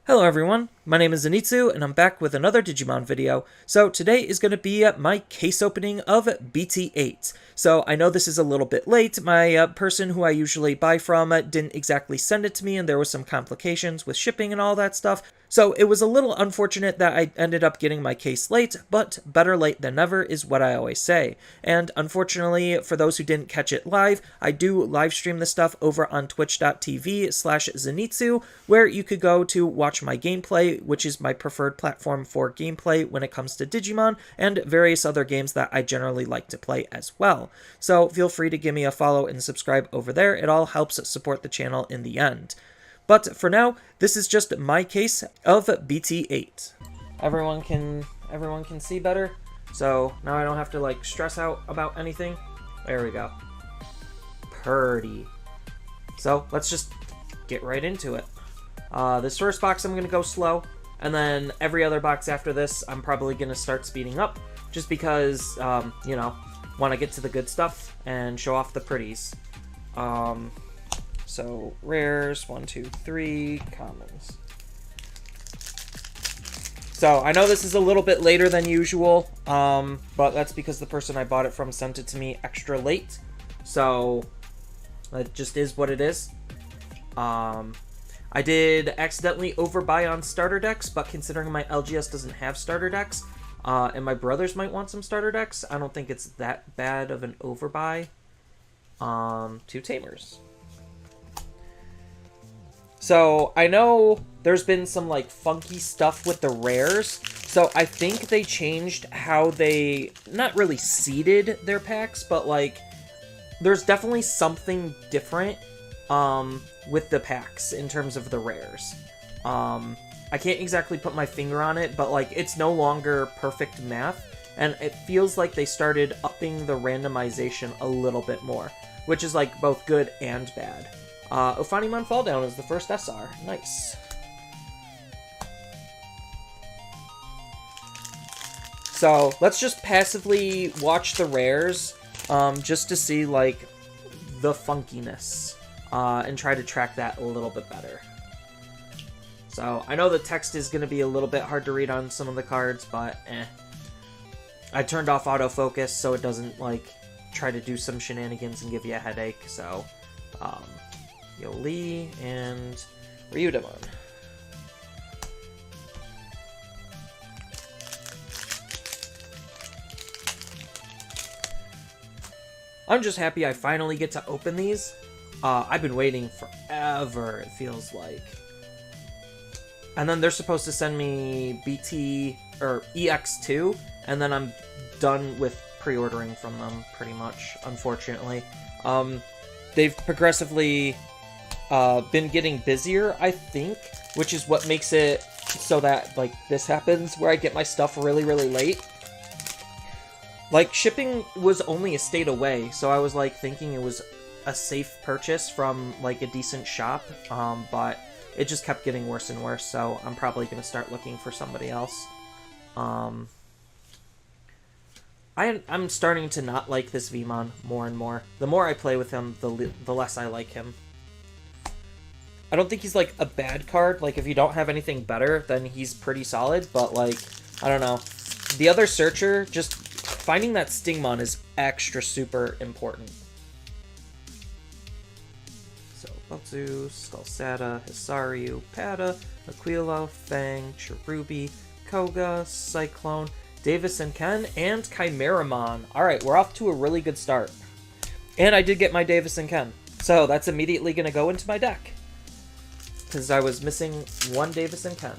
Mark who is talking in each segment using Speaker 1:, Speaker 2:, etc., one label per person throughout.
Speaker 1: Hello everyone, my name is Zenitsu, and I'm back with another Digimon video. So today is going to be my case opening of BT08. So I know this is a little bit late. My person who I usually buy from didn't exactly send it to me, and there was some complications with shipping and all that stuff. So it was a little unfortunate that I ended up getting my case late, but better late than never is what I always say. And unfortunately, for those who didn't catch it live, I do live stream this stuff over on twitch.tv/Zenitsu, where you could go to watch my gameplay, which is my preferred platform for gameplay when it comes to Digimon, and various other games that I generally like to play as well. So feel free to give me a follow and subscribe over there. It all helps support the channel in the end. But for now, this is just my case of BT8. Everyone can see better, so now I don't have to like stress out about anything. There we go. Purdy. So let's just get right into it. This first box I'm gonna go slow, and then every other box after this I'm probably gonna start speeding up, just because you know, want to get to the good stuff and show off the pretties. So, rares, 1, 2, 3, commons. So, I know this is a little bit later than usual, but that's because the person I bought it from sent it to me extra late. So, it just is what it is. I did accidentally overbuy on starter decks, but considering my LGS doesn't have starter decks, and my brothers might want some starter decks, I don't think it's that bad of an overbuy. 2 Tamers. So, I know there's been some, like, funky stuff with the rares, so I think they changed how they, not really seeded their packs, but, like, there's definitely something different, with the packs in terms of the rares. I can't exactly put my finger on it, but, like, it's no longer perfect math, and it feels like they started upping the randomization a little bit more, which is, like, both good and bad. Ophanimon Fall Down is the first SR. Nice. So, let's just passively watch the rares, just to see, like, the funkiness, and try to track that a little bit better. So, I know the text is going to be a little bit hard to read on some of the cards, but I turned off autofocus so it doesn't, like, try to do some shenanigans and give you a headache, so, Yoli and Ryudamon. I'm just happy I finally get to open these. I've been waiting forever, it feels like. And then they're supposed to send me BT or EX2, and then I'm done with pre-ordering from them, pretty much, unfortunately. They've progressively been getting busier, I think, which is what makes it so that, like, this happens, where I get my stuff really, really late. Like, shipping was only a state away, so I was, like, thinking it was a safe purchase from, like, a decent shop, but it just kept getting worse and worse, so I'm probably going to start looking for somebody else. I'm starting to not like this Vmon more and more. The more I play with him, the less I like him. I don't think he's, like, a bad card. Like, if you don't have anything better, then he's pretty solid. But, like, I don't know. The other Searcher, just finding that Stingmon is extra super important. So, Butsu, Skullsata, Hisaryu, Pada, Aquila, Fang, Cherubi, Koga, Cyclone, Davis and Ken, and Chimeramon. Alright, we're off to a really good start. And I did get my Davis and Ken. So, that's immediately going to go into my deck, because I was missing one Davis and Ken.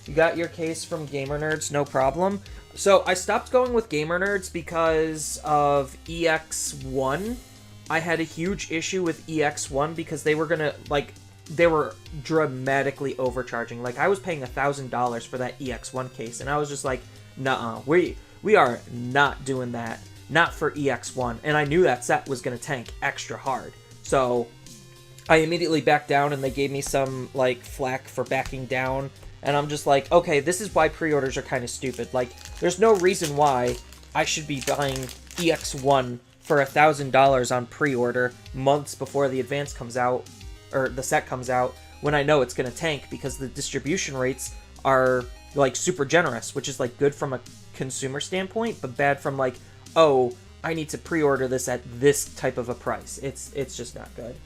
Speaker 1: You got your case from Gamer Nerds, no problem. So I stopped going with Gamer Nerds because of EX1. I had a huge issue with EX1 because they were gonna, like, they were dramatically overcharging. Like, I was paying $1,000 for that EX1 case, and I was just like, nuh-uh, we are not doing that. Not for EX1. And I knew that set was gonna tank extra hard. So I immediately backed down, and they gave me some, like, flack for backing down, and I'm just like, okay, this is why pre-orders are kind of stupid. Like, there's no reason why I should be buying EX1 for $1,000 on pre-order months before the advance comes out, or the set comes out, when I know it's going to tank, because the distribution rates are like super generous, which is like good from a consumer standpoint, but bad from like, oh, I need to pre-order this at this type of a price. It's just not good.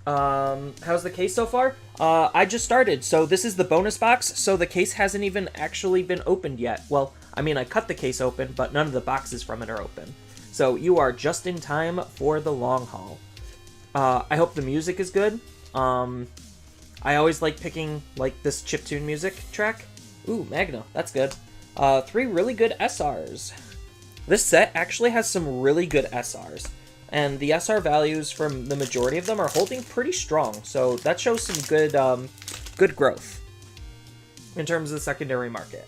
Speaker 1: How's the case so far? I just started, so this is the bonus box, so the case hasn't even actually been opened yet. Well, I mean, I cut the case open, but none of the boxes from it are open. So you are just in time for the long haul. I hope the music is good. I always like picking, like, this chiptune music track. Ooh, Magna, that's good. 3 really good SRs. This set actually has some really good SRs. And the SR values from the majority of them are holding pretty strong, so that shows some good, good growth in terms of the secondary market.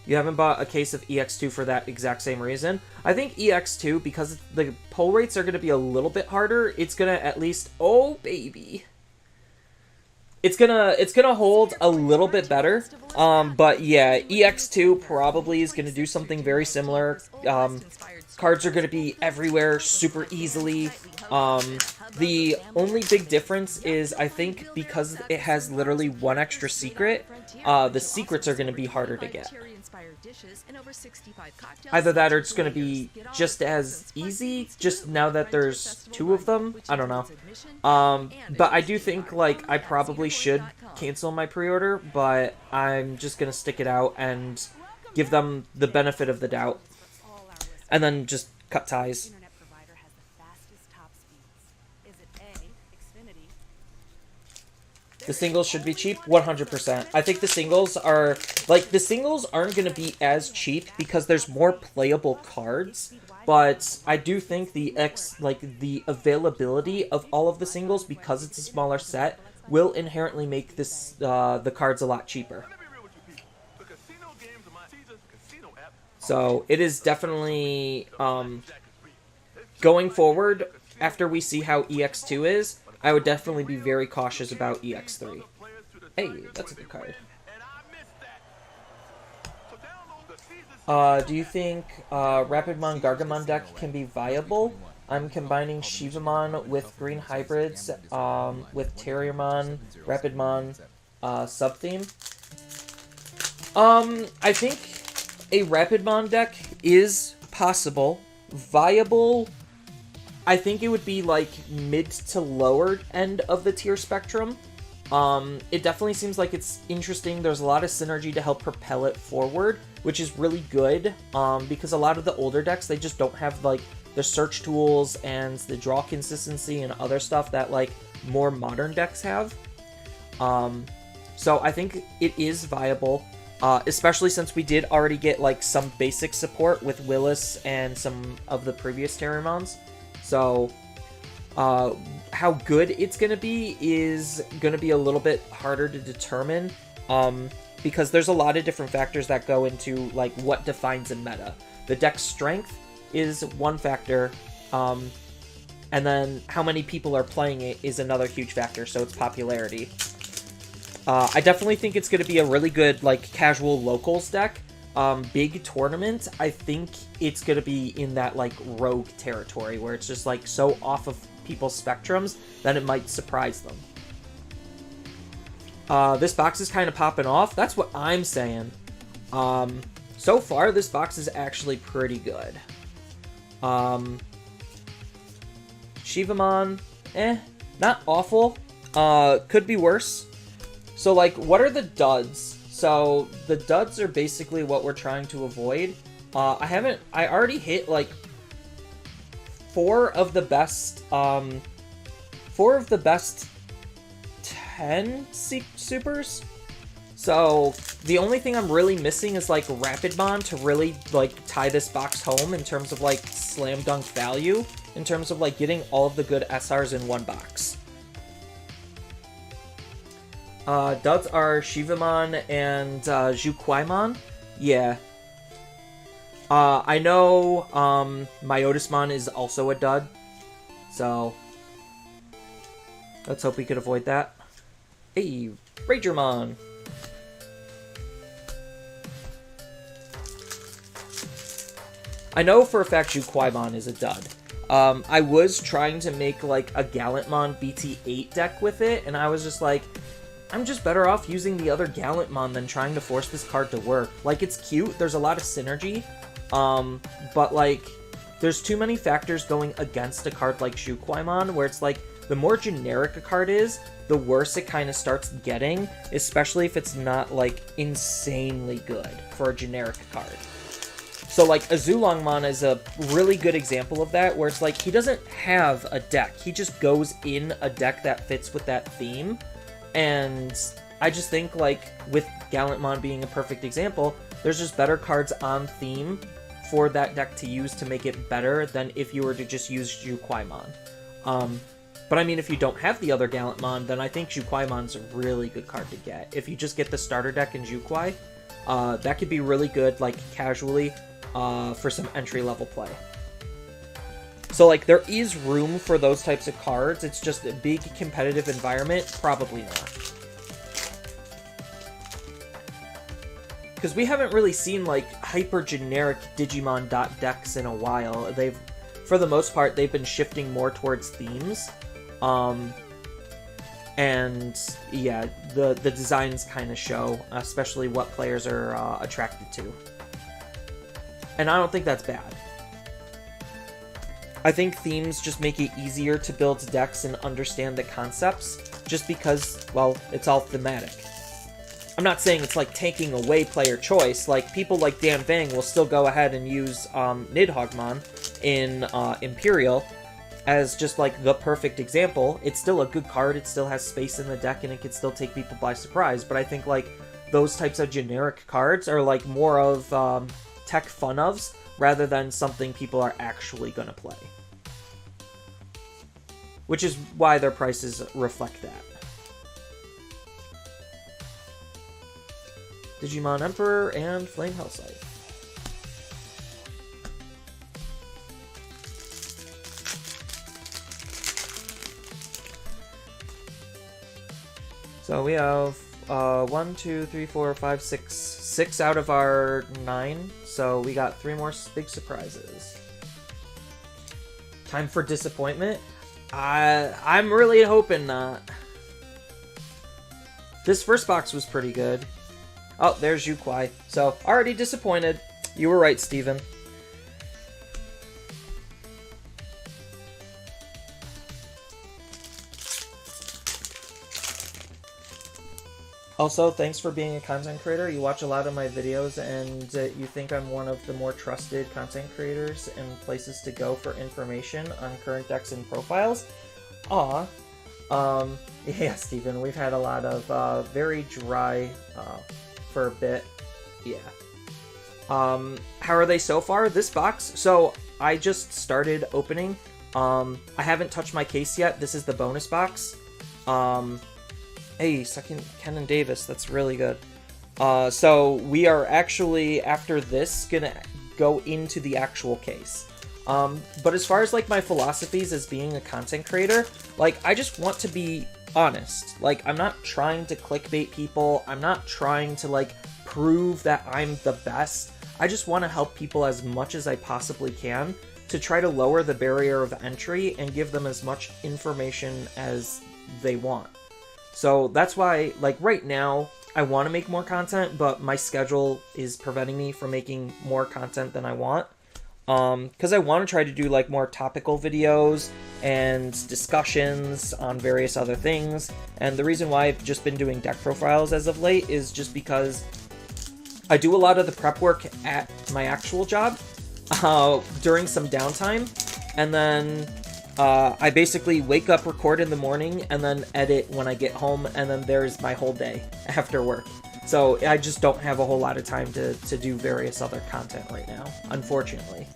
Speaker 1: You haven't bought a case of EX2 for that exact same reason. I think EX2, because the pull rates are going to be a little bit harder, it's going to at least... Oh, baby! It's gonna hold a little bit better, but yeah, EX2 probably is gonna do something very similar. Cards are gonna be everywhere super easily. The only big difference is, I think, because it has literally 1 extra secret, the secrets are gonna be harder to get. Either that or it's going to be just as easy, just now that there's 2 of them. I don't know. But I do think, like, I probably should cancel my pre-order, but I'm just going to stick it out and give them the benefit of the doubt. And then just cut ties. The singles should be cheap, 100%. I think the singles are, like, the singles aren't going to be as cheap because there's more playable cards, but I do think the availability of all of the singles, because it's a smaller set, will inherently make this, the cards a lot cheaper. So, it is definitely, going forward, after we see how EX2 is, I would definitely be very cautious about EX3. Hey, that's a good card. Do you think Rapidmon Gargamon deck can be viable? I'm combining Shivamon with green hybrids with Terriermon, Rapidmon sub-theme. I think a Rapidmon deck is possible. Viable... I think it would be, like, mid to lower end of the tier spectrum. It definitely seems like it's interesting. There's a lot of synergy to help propel it forward, which is really good, because a lot of the older decks, they just don't have, like, the search tools and the draw consistency and other stuff that, like, more modern decks have. So I think it is viable, especially since we did already get, like, some basic support with Willis and some of the previous Terriermons. So, how good it's going to be is going to be a little bit harder to determine, because there's a lot of different factors that go into, like, what defines a meta. The deck's strength is one factor, and then how many people are playing it is another huge factor, so its popularity. I definitely think it's going to be a really good, like, casual locals deck. Big tournament, I think it's going to be in that, like, rogue territory, where it's just, like, so off of people's spectrums that it might surprise them. This box is kind of popping off. That's what I'm saying. So far, this box is actually pretty good. Shivamon, not awful. Could be worse. So, like, what are the duds? So, the duds are basically what we're trying to avoid. I already hit, like, 4 of the best 10 supers. So, the only thing I'm really missing is, like, Rapidmon to really, like, tie this box home in terms of, like, slam dunk value, in terms of, like, getting all of the good SRs in one box. Duds are Shivamon and Juquaimon. Yeah. I know Myotismon is also a dud. So, let's hope we could avoid that. Hey, Ragermon. I know for a fact Juquaimon is a dud. I was trying to make like a Gallantmon BT8 deck with it, and I was just like, I'm just better off using the other Gallantmon than trying to force this card to work. Like, it's cute, there's a lot of synergy, but like, there's too many factors going against a card like Juquaimon, where it's like, the more generic a card is, the worse it kind of starts getting, especially if it's not like insanely good for a generic card. So like Azulongmon is a really good example of that, where it's like he doesn't have a deck, he just goes in a deck that fits with that theme. And I just think like with Gallantmon being a perfect example, there's just better cards on theme for that deck to use to make it better than if you were to just use Juquaimon. But I mean, if you don't have the other Gallantmon, then I think Juquaimon's a really good card to get. If you just get the starter deck in Juquai, that could be really good, like, casually, for some entry-level play. So, like, there is room for those types of cards. It's just a big competitive environment? Probably not. Because we haven't really seen, like, hyper-generic Digimon decks in a while. For the most part, they've been shifting more towards themes. And yeah, the designs kind of show, especially what players are attracted to. And I don't think that's bad. I think themes just make it easier to build decks and understand the concepts, just because, well, it's all thematic. I'm not saying it's like taking away player choice. Like, people like Dan Vang will still go ahead and use Nidhoggmon in Imperial as just like the perfect example. It's still a good card, it still has space in the deck, and it could still take people by surprise. But I think like those types of generic cards are like more of tech fun-ofs rather than something people are actually going to play. Which is why their prices reflect that. Digimon Emperor and Flame Hellscythe. So we have 1, 2, 3, 4, 5, 6 out of our 9. So we got 3 more big surprises. Time for disappointment? I'm really hoping not. This first box was pretty good. Oh, there's Juquai. So, already disappointed. You were right, Steven. Also, thanks for being a content creator. You watch a lot of my videos, and you think I'm one of the more trusted content creators and places to go for information on current decks and profiles. Aw. Yeah, Steven, we've had a lot of very dry for a bit. Yeah. How are they so far? This box? So, I just started opening. I haven't touched my case yet. This is the bonus box. Hey, second Ken and Davis, that's really good. So we are actually, after this, gonna go into the actual case. But as far as, like, my philosophies as being a content creator, like, I just want to be honest. Like, I'm not trying to clickbait people. I'm not trying to, like, prove that I'm the best. I just want to help people as much as I possibly can to try to lower the barrier of entry and give them as much information as they want. So that's why, like, right now, I want to make more content, but my schedule is preventing me from making more content than I want. Because I want to try to do, like, more topical videos and discussions on various other things. And the reason why I've just been doing deck profiles as of late is just because I do a lot of the prep work at my actual job during some downtime. And then I basically wake up, record in the morning, and then edit when I get home, and then there's my whole day after work. So I just don't have a whole lot of time to do various other content right now, unfortunately.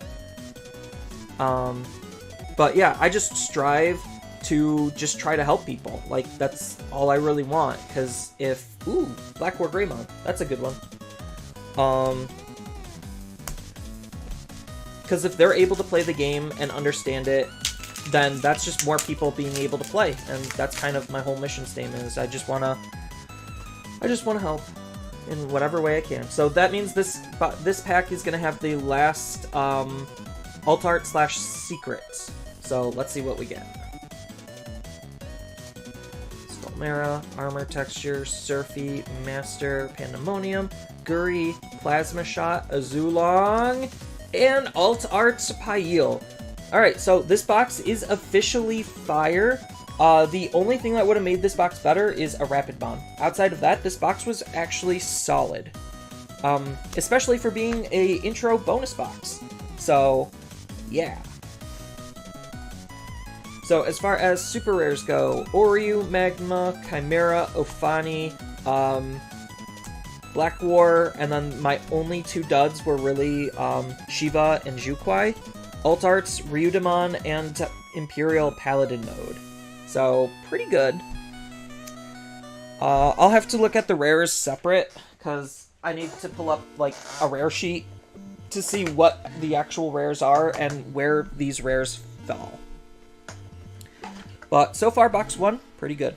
Speaker 1: But yeah, I just strive to just try to help people. Like, that's all I really want, because if... Ooh, Black War Greymon. That's a good one. Because if they're able to play the game and understand it, then that's just more people being able to play, and that's kind of my whole mission statement. Is I just wanna help in whatever way I can. So that means this pack is gonna have the last alt art / secret So let's see what we get. Skullmera, Armor Texture, Surfy, Master, Pandemonium, Guri, Plasma Shot, Azulong, and Alt Arts Pyeel. Alright, so this box is officially fire. The only thing that would have made this box better is a Rapid Bond. Outside of that, this box was actually solid. Especially for being a intro bonus box. So, yeah. So as far as super rares go, Oryu, Magma, Chimera, Ophani, Black War, and then my only two duds were really Shiva and Jukwai. Alt Arts, Ryudamon, and Imperial Paladin mode. So, pretty good. I'll have to look at the rares separate, because I need to pull up, like, a rare sheet to see what the actual rares are and where these rares fall. But so far, box 1, pretty good.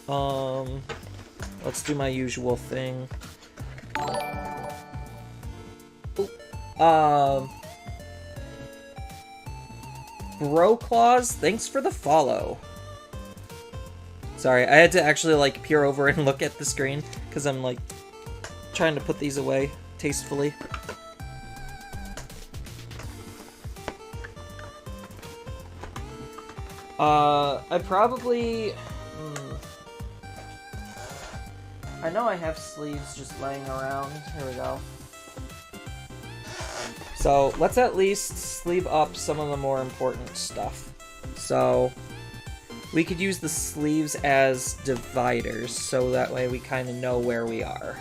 Speaker 1: Let's do my usual thing. Bro Claws, thanks for the follow. Sorry, I had to actually, like, peer over and look at the screen, because I'm, like, trying to put these away tastefully. I probably... I know I have sleeves just laying around. Here we go. So, let's at least sleeve up some of the more important stuff. So, we could use the sleeves as dividers, so that way we kind of know where we are.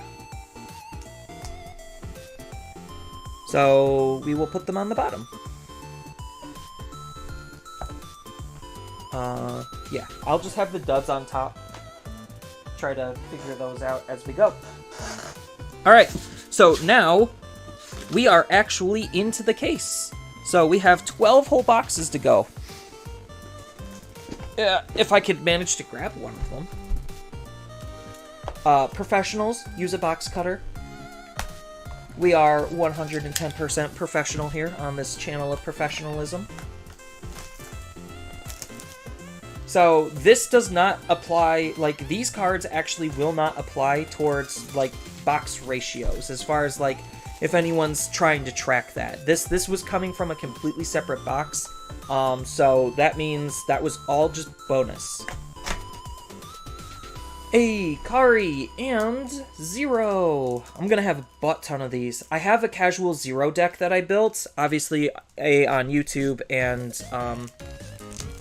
Speaker 1: So, we will put them on the bottom. Yeah, I'll just have the duds on top. Try to figure those out as we go. Alright, so now we are actually into the case. So we have 12 whole boxes to go. Yeah, if I could manage to grab one of them. Professionals, use a box cutter. We are 110% professional here on this channel of professionalism. So this does not apply, like, these cards actually will not apply towards, like, box ratios, as far as, like, if anyone's trying to track that. This was coming from a completely separate box, so that means that was all just bonus. A Kari and Zero. I'm gonna have a butt ton of these. I have a casual Zero deck that I built, obviously A on YouTube and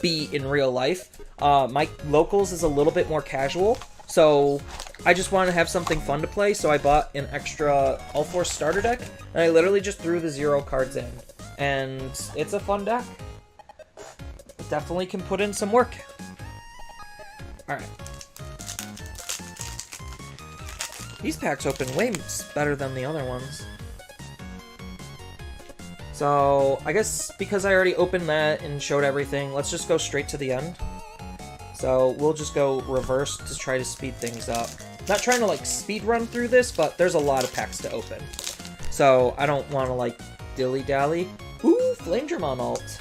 Speaker 1: B in real life. My locals is a little bit more casual, so I just wanted to have something fun to play, so I bought an extra All-4 starter deck, and I literally just threw the Zero cards in. And it's a fun deck. It definitely can put in some work. Alright. These packs open way better than the other ones. So, I guess because I already opened that and showed everything, let's just go straight to the end. So, we'll just go reverse to try to speed things up. Not trying to, like, speed run through this, but there's a lot of packs to open. So, I don't want to, like, dilly-dally. Ooh, Flamedramon alt.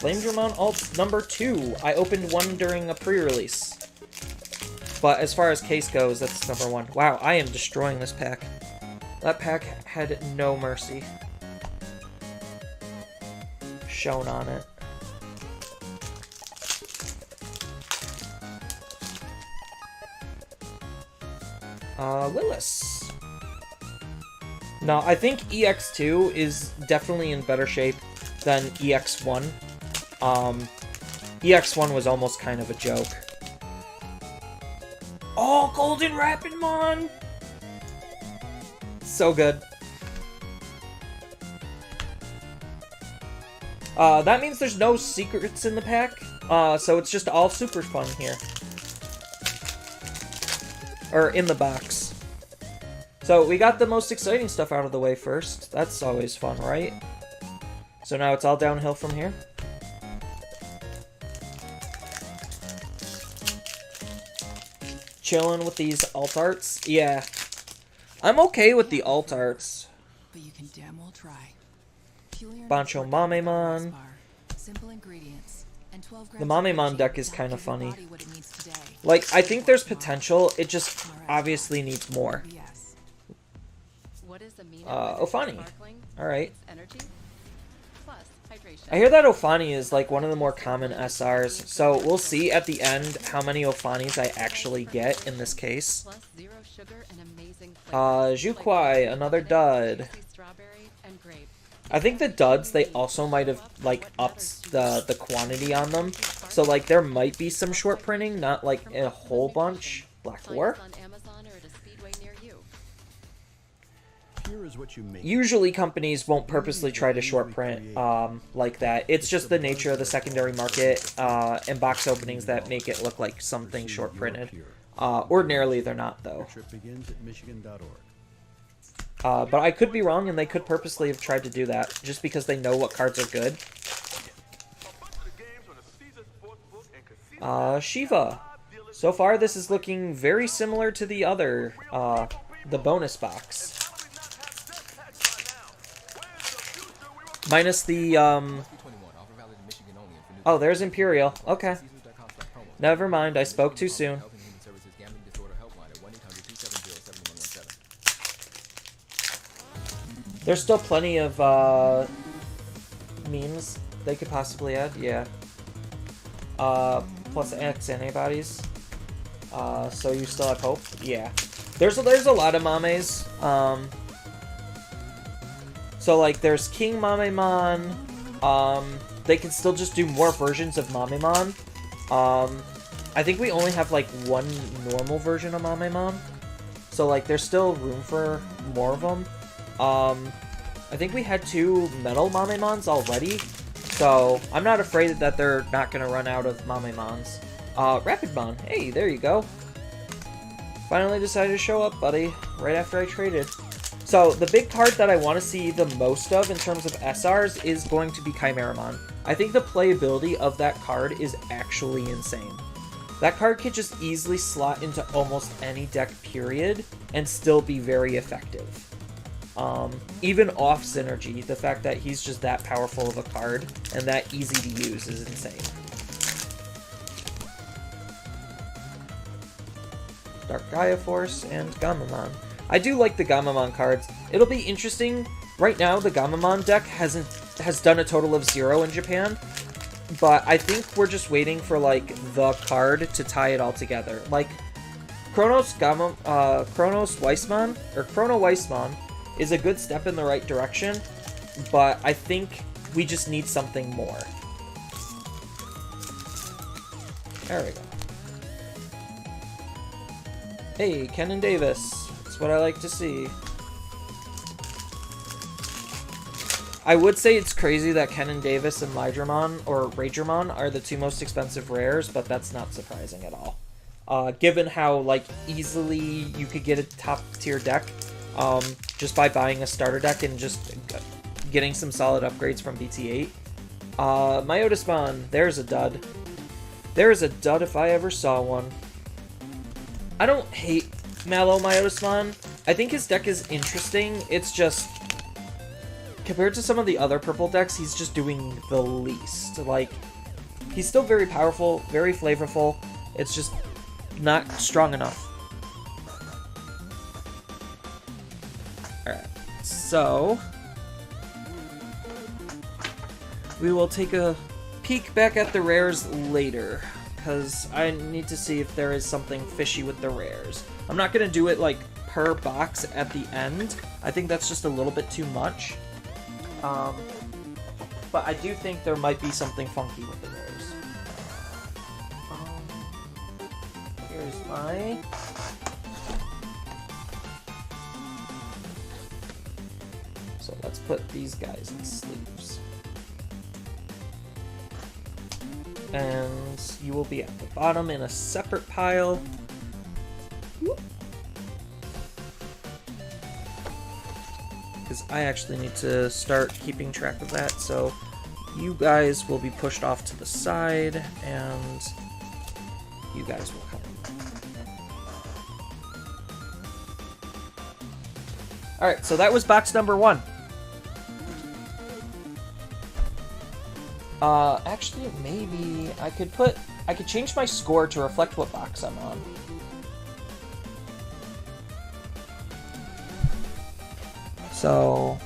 Speaker 1: Flamedramon alt number 2. I opened one during a pre-release. But as far as case goes, that's number 1. Wow, I am destroying this pack. That pack had no mercy shown on it. Willis. No, I think EX2 is definitely in better shape than EX1. EX1 was almost kind of a joke. Oh, Golden Rapidmon! So good. That means there's no secrets in the pack, so it's just all super fun here. Or in the box. So we got the most exciting stuff out of the way first. That's always fun, right? So now it's all downhill from here. Chilling with these alt arts. Yeah. I'm okay with the alt arts.
Speaker 2: But you can damn well try.
Speaker 1: Bancho Mamemon.
Speaker 2: Simple ingredients and 12
Speaker 1: The
Speaker 2: grams of
Speaker 1: Mamemon
Speaker 2: protein
Speaker 1: deck is
Speaker 2: to
Speaker 1: kind of
Speaker 2: give your
Speaker 1: funny.
Speaker 2: body what it needs today.
Speaker 1: Like, I think there's potential, it just obviously needs more.
Speaker 2: Yes.
Speaker 3: What is amino
Speaker 1: Ofani.
Speaker 3: sparkling?
Speaker 1: Alright.
Speaker 3: It's energy plus hydration.
Speaker 1: I hear that Ofani is like one of the more common SRs, so we'll see at the end how many Ofanis I actually get in this case.
Speaker 3: Plus zero sugar and amazing flavor.
Speaker 1: Jukwai, another dud.
Speaker 3: Juicy strawberry and grape.
Speaker 1: I think the duds, they also might have, like, upped the quantity on them. So, like, there might be some short printing, not, like, a whole bunch. Black 4.
Speaker 3: Find us on Amazon or at a speedway near you.
Speaker 4: Here is what you make.
Speaker 1: Usually companies won't purposely try to short print like that. It's just the nature of the secondary market and box openings that make it look like something short printed. Ordinarily, they're not, though.
Speaker 4: Trip begins at michigan.org.
Speaker 1: But I could be wrong, and they could purposely have tried to do that, just because they know what cards are good. Shiva. So far, this is looking very similar to the other, the bonus box. Minus the, Oh, there's Imperial. Okay. Never mind, I spoke too soon. There's still plenty of memes they could possibly add, yeah. Plus X antibodies. So you still have hope? Yeah. There's a lot of Mames. So like there's King Mamemon. They can still just do more versions of Mamemon. I think we only have like one normal version of Mamemon. So like there's still room for more of them. I think we had 2 metal Mamemons already, so I'm not afraid that they're not going to run out of Mamemons. Rapidmon, hey, there you go. Finally decided to show up, buddy, right after I traded. So, the big card that I want to see the most of in terms of SRs is going to be Chimeramon. I think the playability of that card is actually insane. That card could just easily slot into almost any deck, period, and still be very effective. Even off Synergy, the fact that he's just that powerful of a card and that easy to use is insane. Dark Gaia Force and Gamamon. I do like the Gamamon cards. It'll be interesting. Right now, the Gamamon deck has done a total of 0 in Japan, but I think we're just waiting for like the card to tie it all together. Like Chrono Weissman or Chrono Weissman is a good step in the right direction, but I think we just need something more. There we go. Hey, Ken and Davis. That's what I like to see. I would say it's crazy that Ken and Davis and Lydramon or Ragermon are the 2 most expensive rares, but that's not surprising at all. Given how like easily you could get a top tier deck just by buying a starter deck and just getting some solid upgrades from BT08. Myotismon, there's a dud. There's a dud if I ever saw one. I don't hate Mallow Myotismon. I think his deck is interesting. It's just, compared to some of the other purple decks, he's just doing the least. Like, he's still very powerful, very flavorful. It's just not strong enough. Alright, so we will take a peek back at the rares later, because I need to see if there is something fishy with the rares. I'm not going to do it like per box at the end. I think that's just a little bit too much. But I do think there might be something funky with the rares. Here's my... So let's put these guys in sleeves. And you will be at the bottom in a separate pile. Because I actually need to start keeping track of that, so you guys will be pushed off to the side, and you guys will come. Alright, so that was box number 1. Actually, maybe I could change my score to reflect what box I'm on. So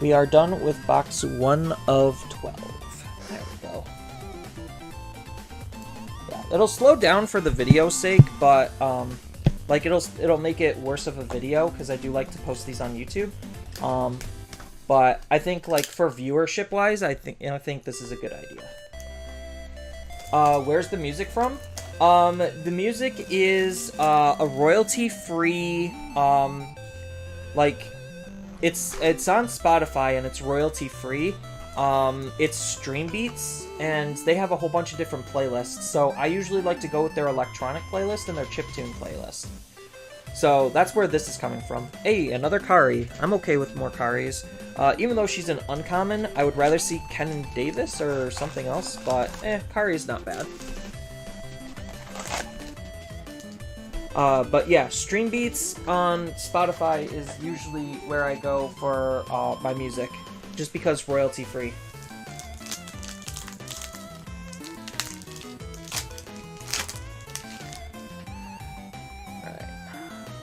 Speaker 1: we are done with box 1 of 12. There we go. Yeah, it'll slow down for the video's sake, but like it'll make it worse of a video because I do like to post these on YouTube. But I think like for viewership wise, I think this is a good idea. Where's the music from? The music is a royalty-free, like it's on Spotify and it's royalty-free. It's Stream Beats, and they have a whole bunch of different playlists. So I usually like to go with their electronic playlist and their chiptune playlist. So that's where this is coming from. Hey, another Kari. I'm okay with more Karis. Even though she's an uncommon, I would rather see Ken Davis or something else, but Kari's not bad. But yeah, Stream Beats on Spotify is usually where I go for my music, just because royalty free. Alright,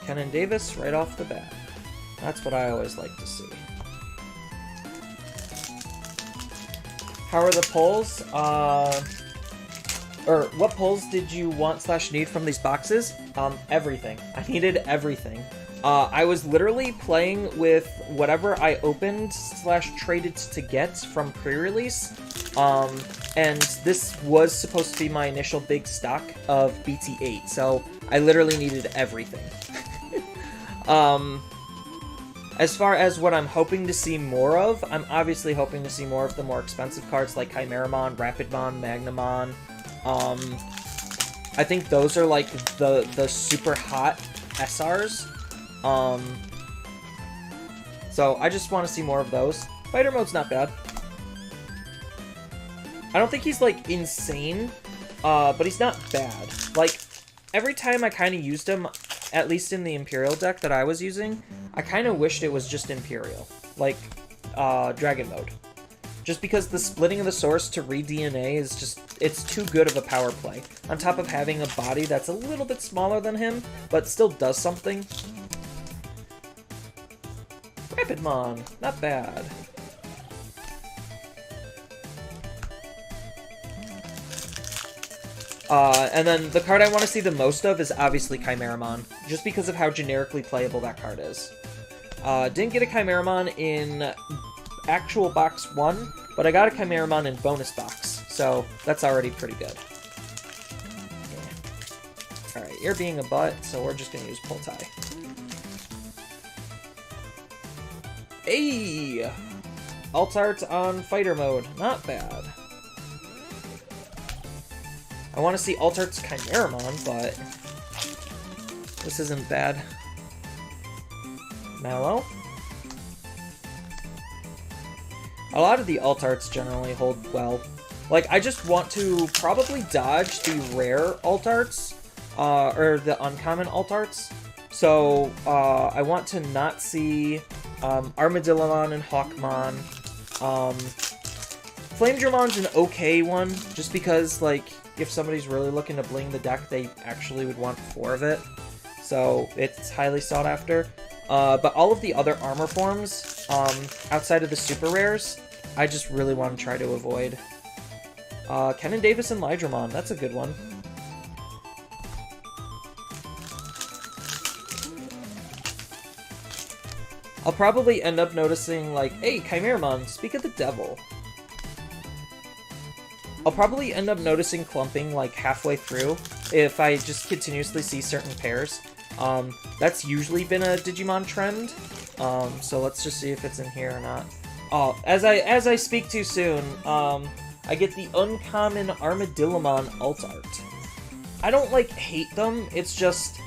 Speaker 1: Ken Davis right off the bat. That's what I always like to see. How are the polls? Or what polls did you want / need from these boxes? Everything. I needed everything. I was literally playing with whatever I opened / traded to get from pre-release. And this was supposed to be my initial big stock of BT08, so I literally needed everything. As far as what I'm hoping to see more of, I'm obviously hoping to see more of the more expensive cards like Chimeramon, Rapidmon, Magnamon. I think those are like the super hot SRs. So I just want to see more of those. Fighter mode's not bad. I don't think he's like insane, but he's not bad. Like every time I kind of used him, at least in the Imperial deck that I was using, I kind of wished it was just Imperial, like Dragon mode. Just because the splitting of the source to re-DNA is just, it's too good of a power play. On top of having a body that's a little bit smaller than him, but still does something. Rapidmon, not bad. And then the card I want to see the most of is obviously Chimeramon, just because of how generically playable that card is. Didn't get a Chimeramon in actual box 1, but I got a Chimeramon in bonus box, so that's already pretty good. Yeah. Alright, you're being a butt, so we're just gonna use Pull Tie. Hey! Alt art on fighter mode, not bad. I want to see Alt art's Chimeramon, but this isn't bad. Mallow. A lot of the alt arts generally hold well. Like, I just want to probably dodge the rare alt arts, or the uncommon alt arts. So, I want to not see Armadillomon and Hawkmon. Flamedramon's an okay one, just because, like, if somebody's really looking to bling the deck, they actually would want 4 of it. So, it's highly sought after. But all of the other armor forms, outside of the super rares, I just really want to try to avoid. Ken Davis and Lydramon, that's a good one. I'll probably end up noticing, like, hey, Chimeramon, speak of the devil. I'll probably end up noticing clumping, like, halfway through, if I just continuously see certain pairs. That's usually been a Digimon trend, so let's just see if it's in here or not. Oh, as I speak too soon, I get the uncommon Armadillomon alt art. I don't, like, hate them, it's just,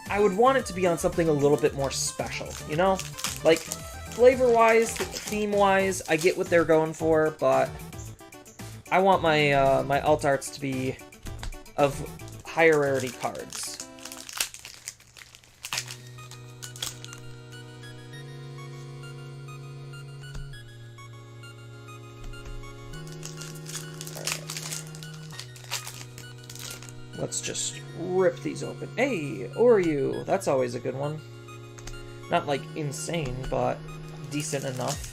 Speaker 1: I would want it to be on something a little bit more special, you know? Like, flavor-wise, theme-wise, I get what they're going for, but I want my, my alt arts to be of higher rarity cards. let's just rip these open. Hey, Oryu, that's always a good one. Not like insane, but decent enough.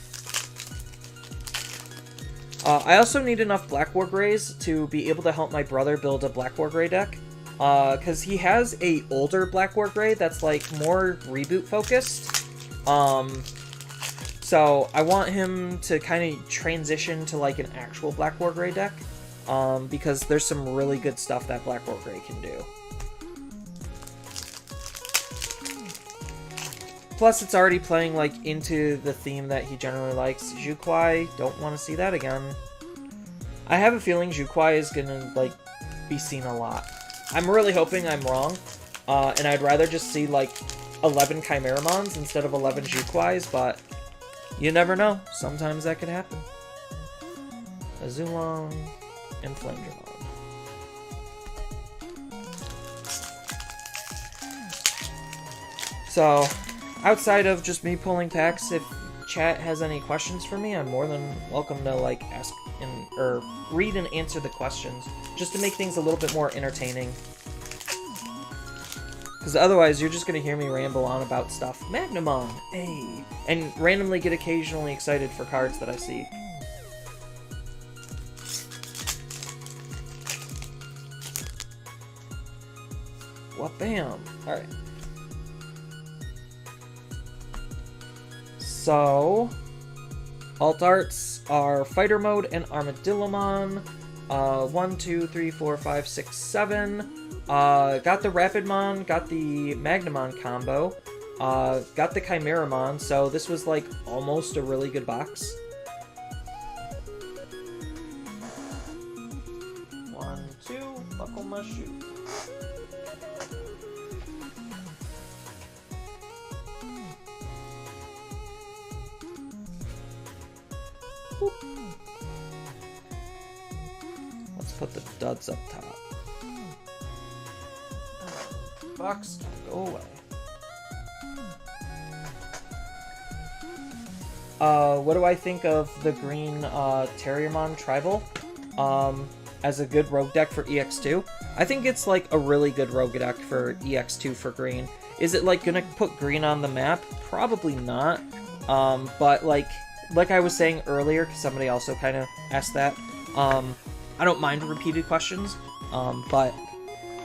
Speaker 1: I also need enough Black War Greys to be able to help my brother build a Black War Grey deck. Because he has a older Black War Grey that's like more reboot focused. So I want him to kind of transition to like an actual Black War Grey deck. Because there's some really good stuff that Black War Grey can do. Plus, it's already playing, like, into the theme that he generally likes. Zhukwai, don't want to see that again. I have a feeling Zhukwai is gonna, like, be seen a lot. I'm really hoping I'm wrong, and I'd rather just see, like, 11 Chimeramons instead of 11 Zhukwais, but you never know. Sometimes that could happen. Azulon and Flamedramon. So, outside of just me pulling packs, if chat has any questions for me, I'm more than welcome to like ask or read and answer the questions, just to make things a little bit more entertaining. Because otherwise, you're just gonna hear me ramble on about stuff. Magnamon, hey, and randomly get occasionally excited for cards that I see. What bam! All right. So, alt arts are Fighter Mode and Armadillomon. 1, 2, 3, 4, 5, 6, 7. Got the Rapidmon, got the Magnamon combo. Got the Chimeramon, so this was like almost a really good box. 1, 2, buckle my shoe. Let's put the duds up top. Box, go away. What do I think of the green Terriermon Tribal as a good rogue deck for EX2? I think it's like a really good rogue deck for EX2 for green. Is it like gonna put green on the map? Probably not. But like I was saying earlier, because somebody also kind of asked that, I don't mind repeated questions, but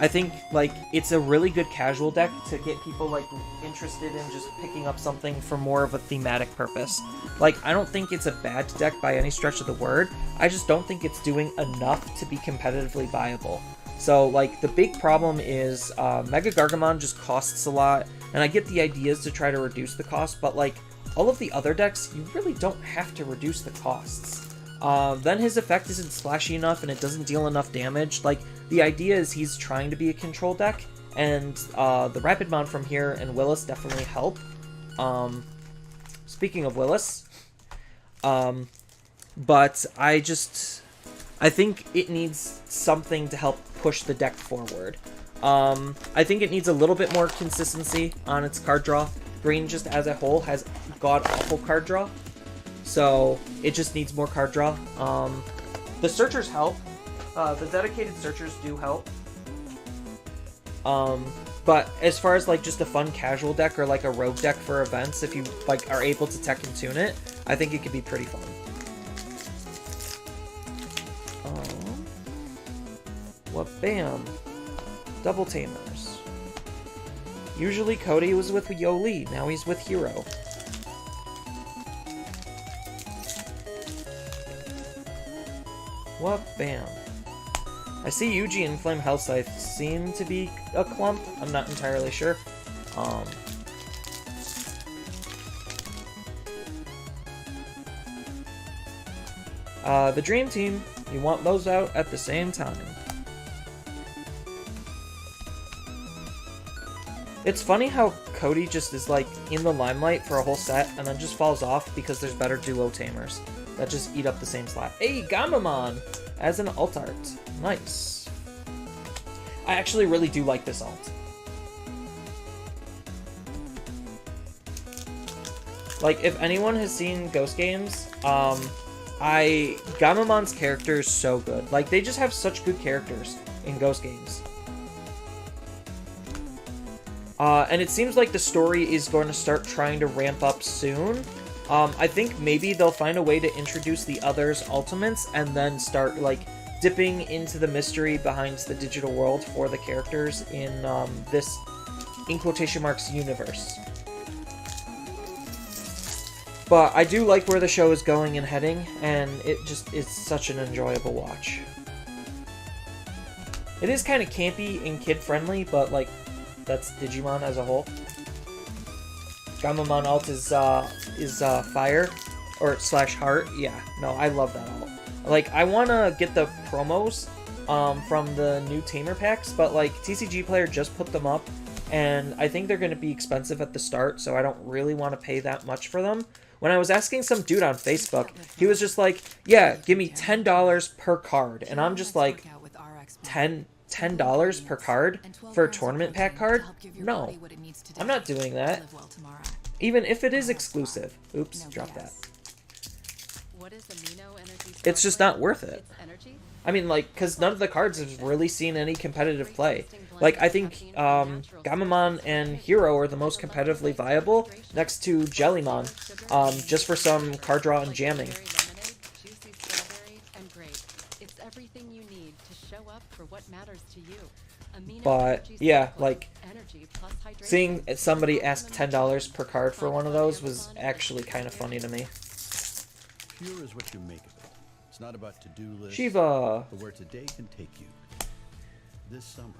Speaker 1: I think like it's a really good casual deck to get people like interested in just picking up something for more of a thematic purpose. Like, I don't think it's a bad deck by any stretch of the word. I just don't think it's doing enough to be competitively viable. So like the big problem is Mega Gargamon just costs a lot, and I get the ideas to try to reduce the cost, but like all of the other decks, you really don't have to reduce the costs. Then his effect isn't splashy enough and it doesn't deal enough damage. Like, the idea is he's trying to be a control deck, and the Rapidmon from here and Willis definitely help. Speaking of Willis, but I think it needs something to help push the deck forward. I think it needs a little bit more consistency on its card draw. Green just as a whole has god-awful card draw, so it just needs more card draw. The searchers help. The dedicated searchers do help. But as far as like just a fun casual deck or like a rogue deck for events, if you like are able to tech and tune it, I think it could be pretty fun. What bam? Double Tamers. Usually Cody was with Yoli, now he's with Hero. What bam? I see Yuji and Flame Hellscythe seem to be a clump. I'm not entirely sure. The Dream Team, you want those out at the same time. It's funny how Cody just is like in the limelight for a whole set and then just falls off because there's better duo tamers that just eat up the same slot. Hey, Gamamon as an alt art. Nice. I actually really do like this alt. Like, if anyone has seen Ghost Games, Gamamon's character is so good. Like, they just have such good characters in Ghost Games. And it seems like the story is going to start trying to ramp up soon. I think maybe they'll find a way to introduce the others' ultimates and then start, like, dipping into the mystery behind the digital world for the characters in this, in quotation marks, universe. But I do like where the show is going and heading, and it's such an enjoyable watch. It is kind of campy and kid-friendly, but, like, that's Digimon as a whole. Gamamon alt is fire, or / heart. Yeah, no, I love that alt. Like, I want to get the promos from the new Tamer packs, but, like, TCG Player just put them up, and I think they're going to be expensive at the start, so I don't really want to pay that much for them. When I was asking some dude on Facebook, he was just like, yeah, give me $10 per card, and I'm just like, $10 per card for a tournament pack card? No, I'm not doing that. Even if it is exclusive. Oops, drop that. It's just not worth it. I mean, like, because none of the cards have really seen any competitive play. Like, I think Gamamon and Hero are the most competitively viable, next to Jellymon, just for some card draw and jamming. But, yeah, like, seeing somebody ask $10 per card for one of those was actually kind of funny to me.
Speaker 4: Pure is what you make of it. It's not about to-do lists,
Speaker 1: Shiva.
Speaker 4: but where today can take you. This summer,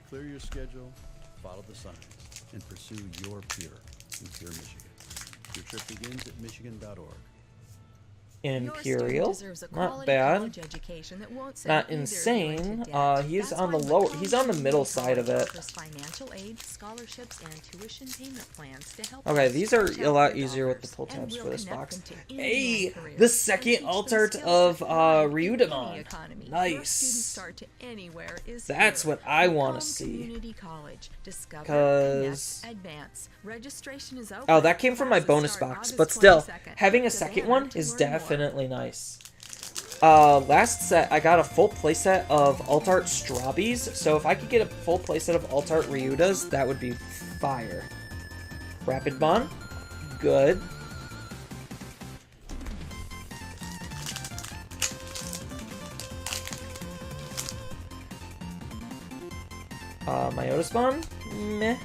Speaker 4: clear your schedule, follow the signs, and pursue your Pure in Pure, Michigan. Your trip begins at michigan.org.
Speaker 1: Imperial, not bad, not insane. He's on the lower, he's on the middle side of it. Okay, these are a lot easier with the pull tabs for this box. Hey, the second alt art of Ryudamon. Nice. That's what I want to see. Because oh, that came from my bonus box, but still, having a second one is definitely nice. Last set, I got a full playset of Alt Art Strabbies, so if I could get a full playset of Alt Art Ryudas, that would be fire. Rapid Bond, good. Myotis Bond, meh.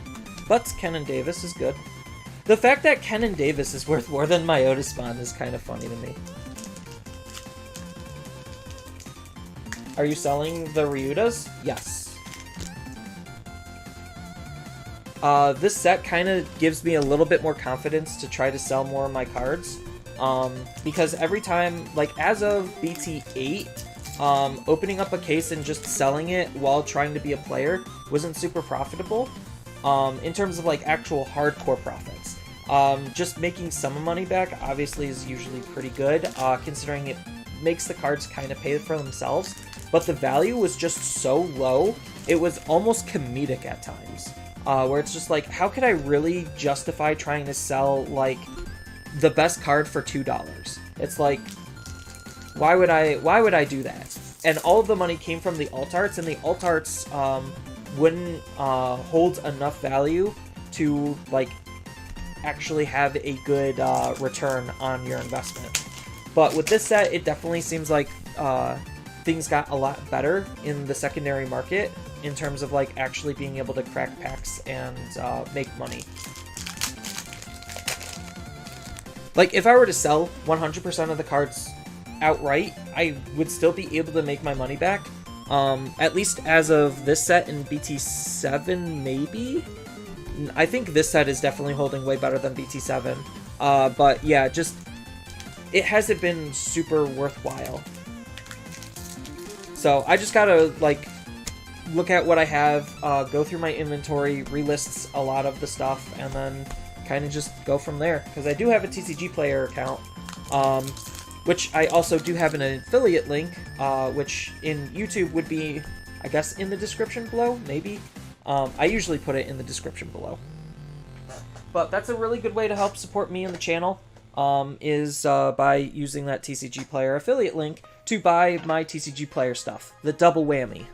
Speaker 1: But Kenan Davis is good. The fact that Kenan Davis is worth more than Myotis Bond is kind of funny to me. Are you selling the Ryudas? Yes. This set kind of gives me a little bit more confidence to try to sell more of my cards. Because every time, like as of BT08, opening up a case and just selling it while trying to be a player wasn't super profitable. In terms of like actual hardcore profits. Just making some money back obviously is usually pretty good, considering it makes the cards kind of pay for themselves. But the value was just so low, it was almost comedic at times. Where it's just like, how could I really justify trying to sell like the best card for $2? It's like, why would I do that? And all of the money came from the alt arts, and the alt arts wouldn't hold enough value to like actually have a good return on your investment. But with this set, it definitely seems like things got a lot better in the secondary market in terms of like actually being able to crack packs and make money. Like if I were to sell 100% of the cards outright, I would still be able to make my money back. At least as of this set in BT7, maybe? I think this set is definitely holding way better than BT7. But yeah, just, it hasn't been super worthwhile. So I just gotta, like, look at what I have, go through my inventory, relists a lot of the stuff, and then kind of just go from there. Because I do have a TCG Player account, which I also do have an affiliate link, which in YouTube would be, I guess, in the description below, maybe. I usually put it in the description below. But that's a really good way to help support me and the channel, is by using that TCG Player affiliate link to buy my TCG Player stuff. The double whammy.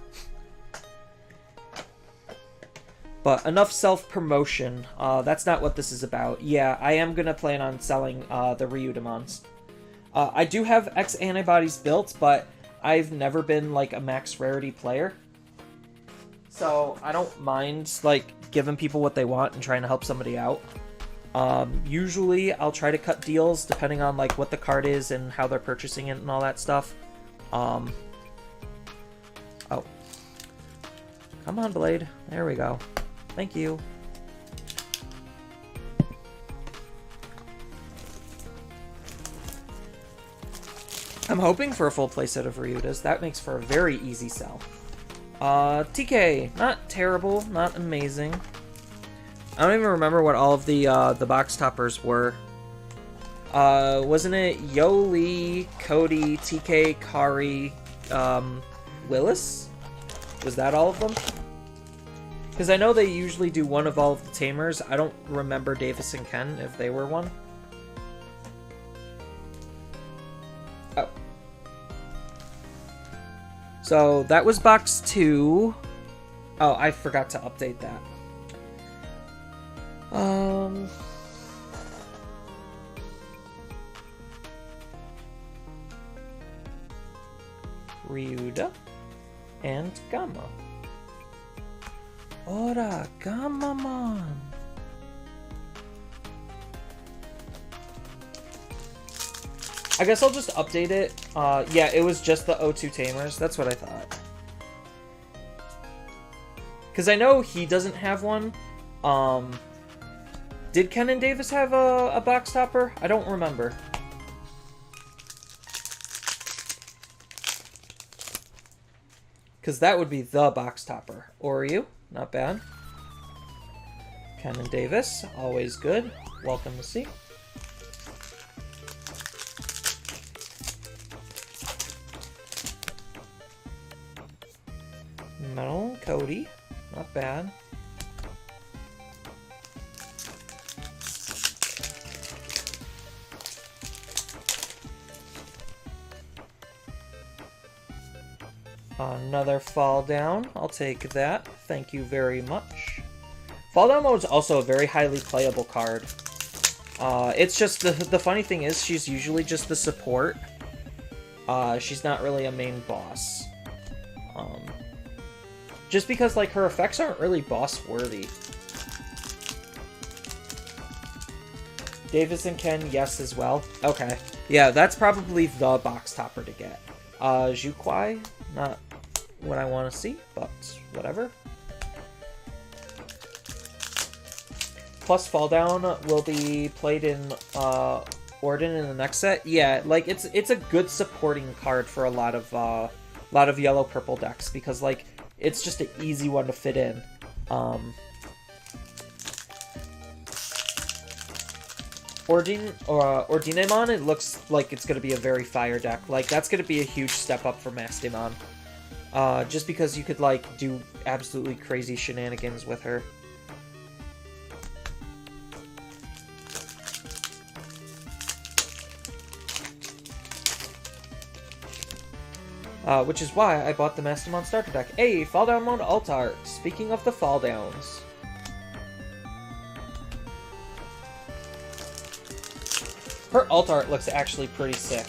Speaker 1: But enough self-promotion. That's not what this is about. Yeah, I am going to plan on selling the Ryudamons. I do have X antibodies built, but I've never been, like, a max rarity player. So I don't mind, like, giving people what they want and trying to help somebody out. Usually I'll try to cut deals depending on, like, what the card is and how they're purchasing it and all that stuff. Oh. Come on, Blade. There we go. Thank you. I'm hoping for a full playset of Ryudas. That makes for a very easy sell. TK, not terrible, not amazing. I don't even remember what all of the box toppers were. Wasn't it Yoli, Cody, TK, Kari, Willis? Was that all of them? Because I know they usually do one of all of the Tamers. I don't remember Davis and Ken if they were one. Oh. So that was box 2. Oh, I forgot to update that. Ryuda and Gamma. Ora, Gamamon! I guess I'll just update it. Yeah, it was just the O2 Tamers. That's what I thought. Because I know he doesn't have one. Did Ken and Davis have a box topper? I don't remember. Because that would be the box topper. Oryu, not bad. Ken and Davis, always good. Welcome to see. Metal, Cody, not bad. Another fall down. I'll take that. Thank you very much. Fall down mode is also a very highly playable card. It's just the funny thing is she's usually just the support. She's not really a main boss. Just because like her effects aren't really boss worthy. Davis and Ken, yes as well. Okay. Yeah, that's probably the box topper to get. Jukwai, not what I want to see, but whatever. Plus Fall Down will be played in Orden in the next set. Yeah, like it's a good supporting card for a lot of yellow purple decks because like it's just an easy one to fit in. Ordinemon, it looks like it's going to be a very fire deck. Like, that's going to be a huge step up for Mastemon. Just because you could, like, do absolutely crazy shenanigans with her. Which is why I bought the Mastemon starter deck. Hey, Fall Down mode alt art. Speaking of the Fall Downs. Her alt art looks actually pretty sick.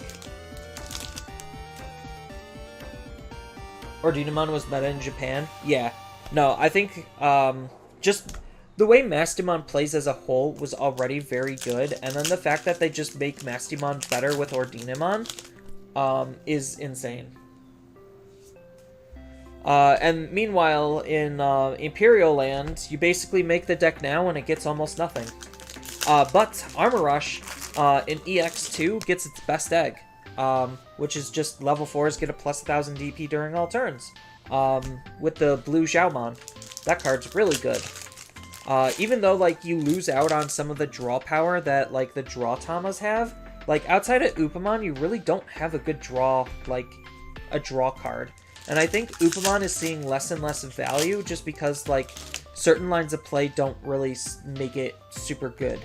Speaker 1: Ordinamon was meta in Japan? Yeah. No, I think just the way Mastemon plays as a whole was already very good, and then the fact that they just make Mastemon better with Ordinamon is insane. And meanwhile, in Imperial Land, you basically make the deck now and it gets almost nothing. But Armor Rush in EX2 gets its best egg, which is just level 4s get a plus 1000 DP during all turns. With the blue Xiaomon. That card's really good. Even though, like, you lose out on some of the draw power that, like, the draw Tamas have, like, outside of Upamon, you really don't have a good draw, like, a draw card. And I think Upamon is seeing less and less value just because, like, certain lines of play don't really make it super good.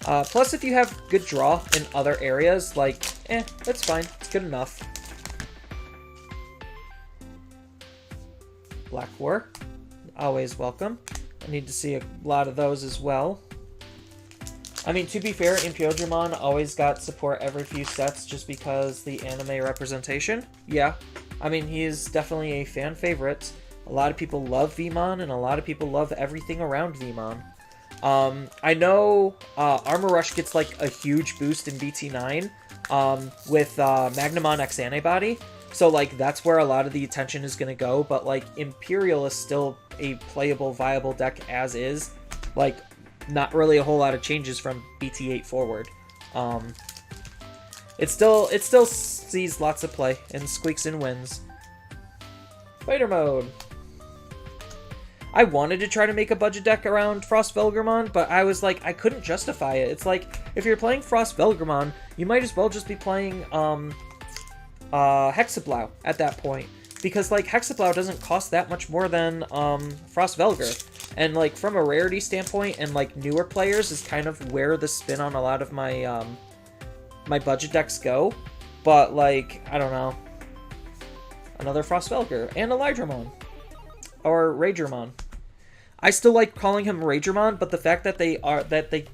Speaker 1: Plus, if you have good draw in other areas, like, that's fine. It's good enough. Black War. Always welcome. I need to see a lot of those as well. I mean, to be fair, Impyojimon always got support every few sets just because the anime representation. Yeah. I mean, he is definitely a fan favorite. A lot of people love Vmon, and a lot of people love everything around Vmon. I know Armor Rush gets like a huge boost in BT9 with Magnamon X Antibody. So like that's where a lot of the attention is going to go. But like Imperial is still a playable, viable deck as is. Like not really a whole lot of changes from BT8 forward. It still sees lots of play and squeaks and wins. Fighter mode. I wanted to try to make a budget deck around Frost Velgramon, but I was like, I couldn't justify it. It's like, if you're playing Frost Velgramon, you might as well just be playing Hexablow at that point. Because, like, Hexablow doesn't cost that much more than Frost Velgar. And, like, from a rarity standpoint and, like, newer players is kind of where the spin on a lot of my, my budget decks go. But, like, I don't know. Another Frost Velgar and a Lydramon. Or Ragermon. I still like calling him Ragermon, but the fact that they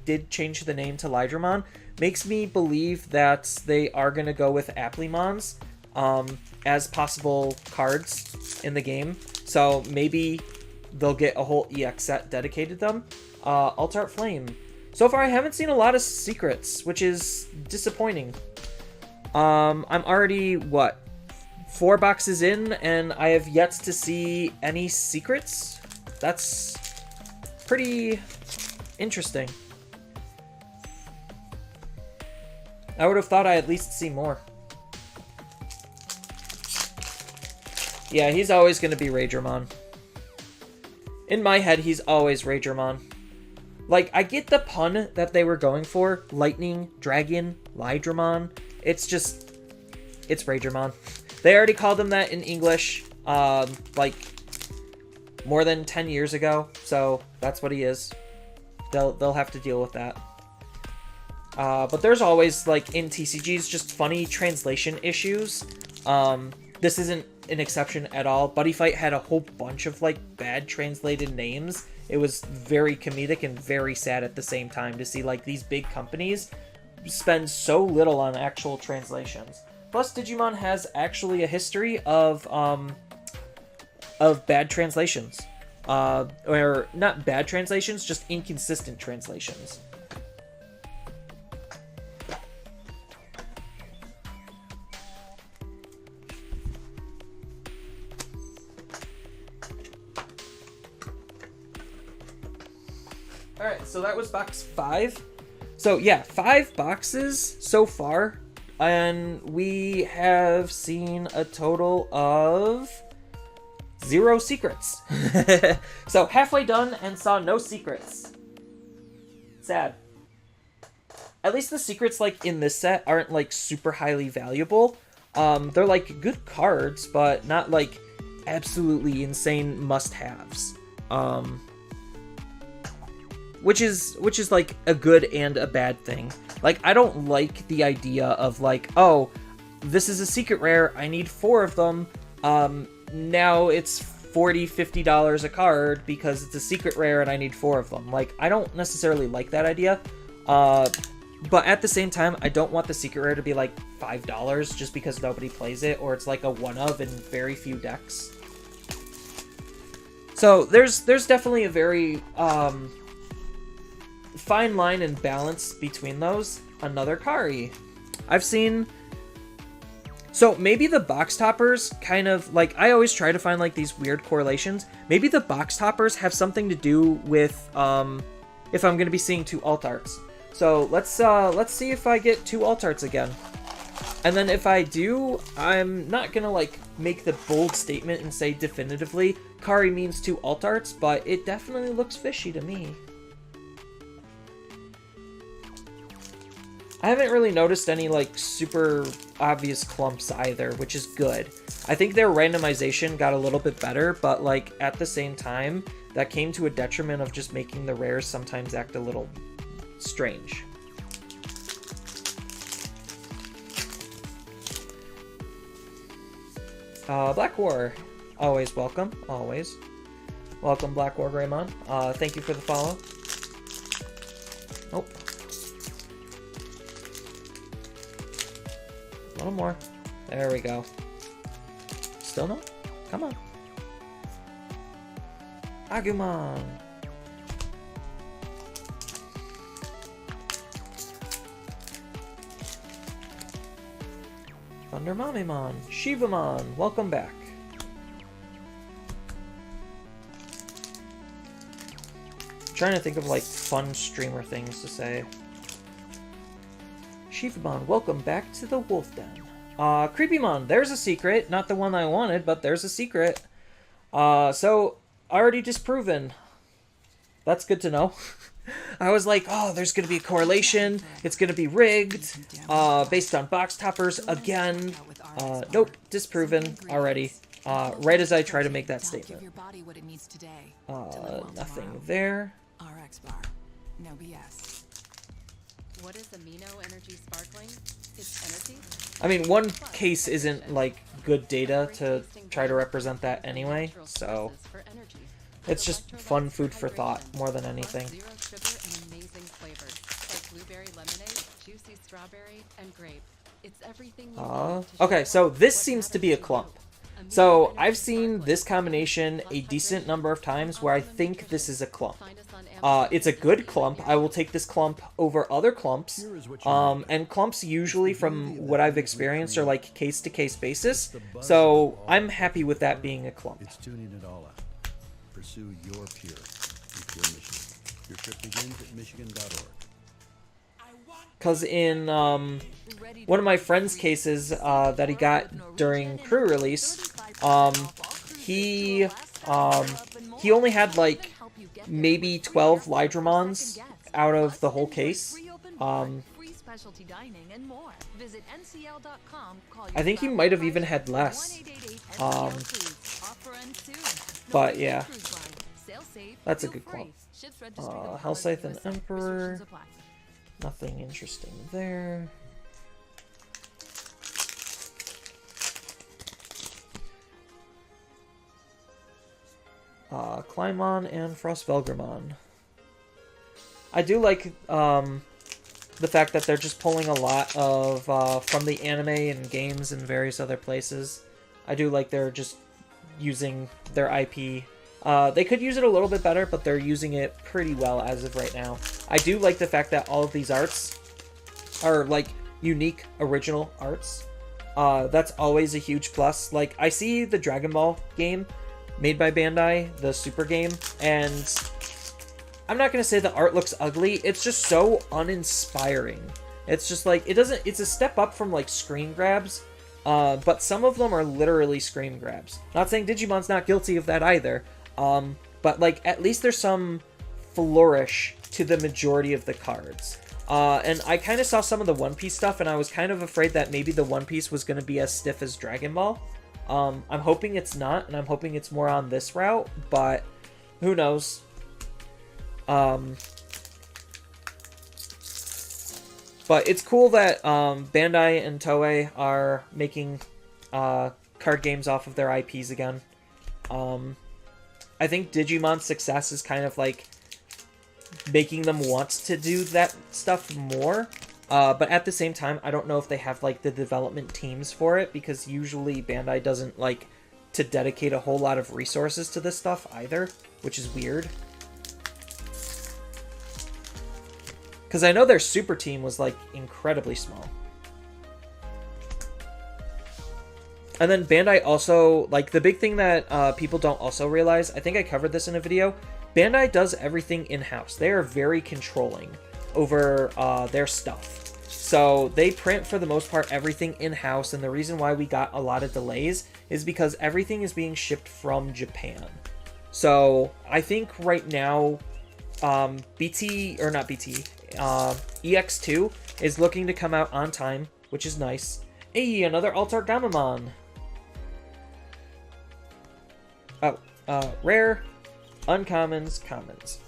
Speaker 1: did change the name to Lydramon makes me believe that they are going to go with Applimons as possible cards in the game. So maybe they'll get a whole EX set dedicated to them. Altart Flame. So far I haven't seen a lot of secrets, which is disappointing. I'm already, what, 4 boxes in, and I have yet to see any secrets? That's pretty interesting. I would have thought I'd at least see more. Yeah, he's always going to be Ragermon. In my head, he's always Ragermon. Like, I get the pun that they were going for. Lightning, Dragon, Lydramon. It's just... it's Ragermon. They already called him that in English, like, more than 10 years ago, so that's what he is. They'll have to deal with that. But there's always, like, in TCGs, just funny translation issues. This isn't an exception at all. Buddy Fight had a whole bunch of, like, bad translated names. It was very comedic and very sad at the same time to see, like, these big companies spend so little on actual translations. Plus, Digimon has actually a history of bad translations. Or not bad translations, just inconsistent translations. Alright, so that was box 5. So yeah, 5 boxes so far. And we have seen a total of 0 secrets. So halfway done and saw no secrets. Sad. At least the secrets like in this set aren't like super highly valuable. They're like good cards, but not like absolutely insane must-haves. Which is like a good and a bad thing. Like, I don't like the idea of like, oh, this is a secret rare, I need 4 of them. Now it's $40, $50 a card because it's a secret rare and I need 4 of them. Like, I don't necessarily like that idea. But at the same time, I don't want the secret rare to be like $5 just because nobody plays it, or it's like a one-of in very few decks. So there's definitely a very fine line and balance between those. Another Kari. I've seen... So maybe the box toppers kind of, like, I always try to find, like, these weird correlations. Maybe the box toppers have something to do with, if I'm going to be seeing 2 alt arts. So let's see if I get 2 alt arts again. And then if I do, I'm not going to, like, make the bold statement and say definitively Kari means 2 alt arts, but it definitely looks fishy to me. I haven't really noticed any, like, super obvious clumps either, which is good. I think their randomization got a little bit better, but, like, at the same time, that came to a detriment of just making the rares sometimes act a little strange. Black War. Always welcome. Always. Welcome, Black War Greymon. Thank you for the follow. Nope. A little more. There we go. Still no? Come on. Agumon. Thunder Mamimon. Shivamon. Welcome back. I'm trying to think of like fun streamer things to say. Shivamon, welcome back to the Wolf Den. Creepymon, there's a secret. Not the one I wanted, but there's a secret. So, already disproven. That's good to know. I was like, oh, there's going to be a correlation. It's going to be rigged. Based on box toppers again. Nope, disproven already. Right as I try to make that statement. Nothing there.
Speaker 2: RX bar. No BS.
Speaker 3: What is amino energy sparkling? It's energy?
Speaker 1: I mean, one case isn't, like, good data to try to represent that anyway, so it's just fun food for thought more than anything.
Speaker 3: Zero sugar and amazing flavors, like blueberry lemonade, juicy strawberry, and grape. It's everything you need to
Speaker 1: Okay,
Speaker 3: show
Speaker 1: so
Speaker 3: off
Speaker 1: this
Speaker 3: what
Speaker 1: seems to
Speaker 3: matters
Speaker 1: be a
Speaker 3: to you.
Speaker 1: clump.
Speaker 3: Amino
Speaker 1: So
Speaker 3: energy
Speaker 1: I've seen
Speaker 3: sparkling
Speaker 1: this combination
Speaker 3: plus
Speaker 1: a decent
Speaker 3: hydration
Speaker 1: number of times where I
Speaker 3: plus
Speaker 1: think
Speaker 3: nutrition.
Speaker 1: this is a clump.
Speaker 3: Find us on Amazon
Speaker 1: It's a
Speaker 3: and
Speaker 1: good
Speaker 3: see
Speaker 1: clump.
Speaker 3: what
Speaker 1: I will take this clump over other clumps.
Speaker 4: Here is what you need.
Speaker 1: And clumps usually, from what I've experienced, are like case-to-case basis.
Speaker 4: The buzz
Speaker 1: So
Speaker 4: of all
Speaker 1: I'm happy with that being a clump.
Speaker 4: It's tuning it all out. Pursue your pure in pure Michigan. Your trip begins at michigan.org.
Speaker 1: Because in one of my friend's cases that he got during crew release, he only had like maybe 12 Lydramons out of the whole case. I think he might have even had less. But yeah, that's a good clump. Hellscythe and Emperor. Nothing interesting there. Climon and Frostvelgramon. I do like the fact that they're just pulling a lot of from the anime and games and various other places. I do like they're just using their IP. They could use it a little bit better, but they're using it pretty well as of right now. I do like the fact that all of these arts are like unique, original arts. That's always a huge plus. Like, I see the Dragon Ball game made by Bandai, the Super game, and I'm not gonna say the art looks ugly. It's just so uninspiring. It's just like, it's a step up from like screen grabs, but some of them are literally screen grabs. Not saying Digimon's not guilty of that either, but like at least there's some flourish to the majority of the cards. And I kind of saw some of the One Piece stuff, and I was kind of afraid that maybe the One Piece was going to be as stiff as Dragon Ball. I'm hoping it's not, and I'm hoping it's more on this route, but who knows. But it's cool that Bandai and Toei are making card games off of their IPs again. I think Digimon's success is kind of like making them want to do that stuff more. But at the same time, I don't know if they have like the development teams for it, because usually Bandai doesn't like to dedicate a whole lot of resources to this stuff either, which is weird. Because I know their super team was like incredibly small. And then Bandai also, like, the big thing that people don't also realize, I think I covered this in a video, Bandai does everything in-house. They are very controlling over their stuff. So they print, for the most part, everything in-house, and the reason why we got a lot of delays is because everything is being shipped from Japan. So I think right now, EX2 is looking to come out on time, which is nice. Hey, another Altar Gamamon! Oh, rare, uncommons, commons.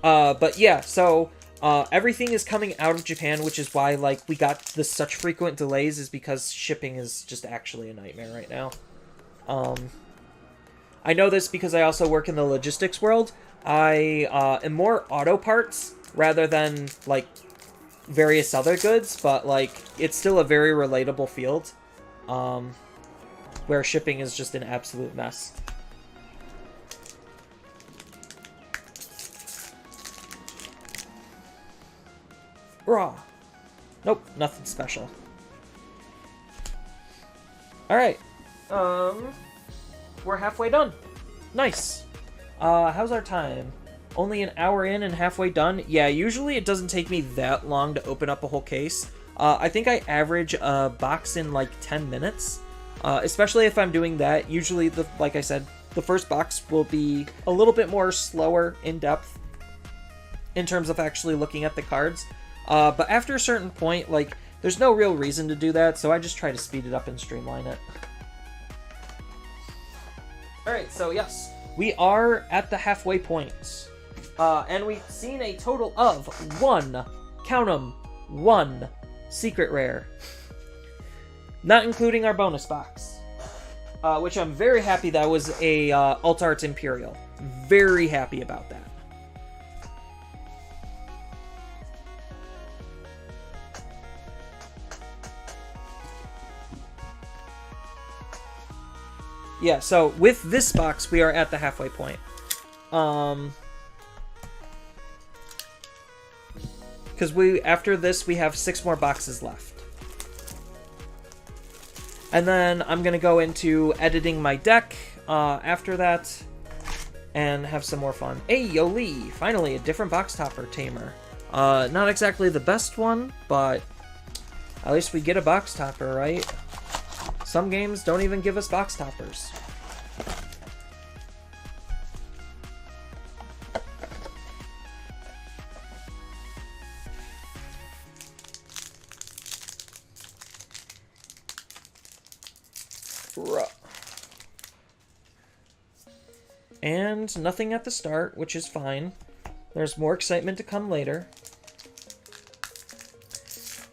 Speaker 1: But yeah, so everything is coming out of Japan, which is why like we got such frequent delays, is because shipping is just actually a nightmare right now. I know this because I also work in the logistics world. I am more auto parts rather than, like, various other goods, but, like, it's still a very relatable field, where shipping is just an absolute mess. Raw. Nope, nothing special. Alright. We're halfway done. Nice. How's our time? Only an hour in and halfway done? Yeah, usually it doesn't take me that long to open up a whole case. I think I average a box in like 10 minutes. Especially if I'm doing that. Usually, like I said, the first box will be a little bit more slower in depth in terms of actually looking at the cards. But after a certain point, like, there's no real reason to do that, so I just try to speed it up and streamline it. Alright, so yes, we are at the halfway point. And we've seen a total of one, count 'em, one secret rare. Not including our bonus box. Which I'm very happy that was a Alt Arts Imperial. Very happy about that. Yeah, so with this box, we are at the halfway point. Because after this, we have 6 more boxes left. And then I'm going to go into editing my deck after that and have some more fun. Hey, Yoli! Finally, a different box topper tamer. Not exactly the best one, but at least we get a box topper, right? Some games don't even give us box toppers. And nothing at the start, which is fine. There's more excitement to come later.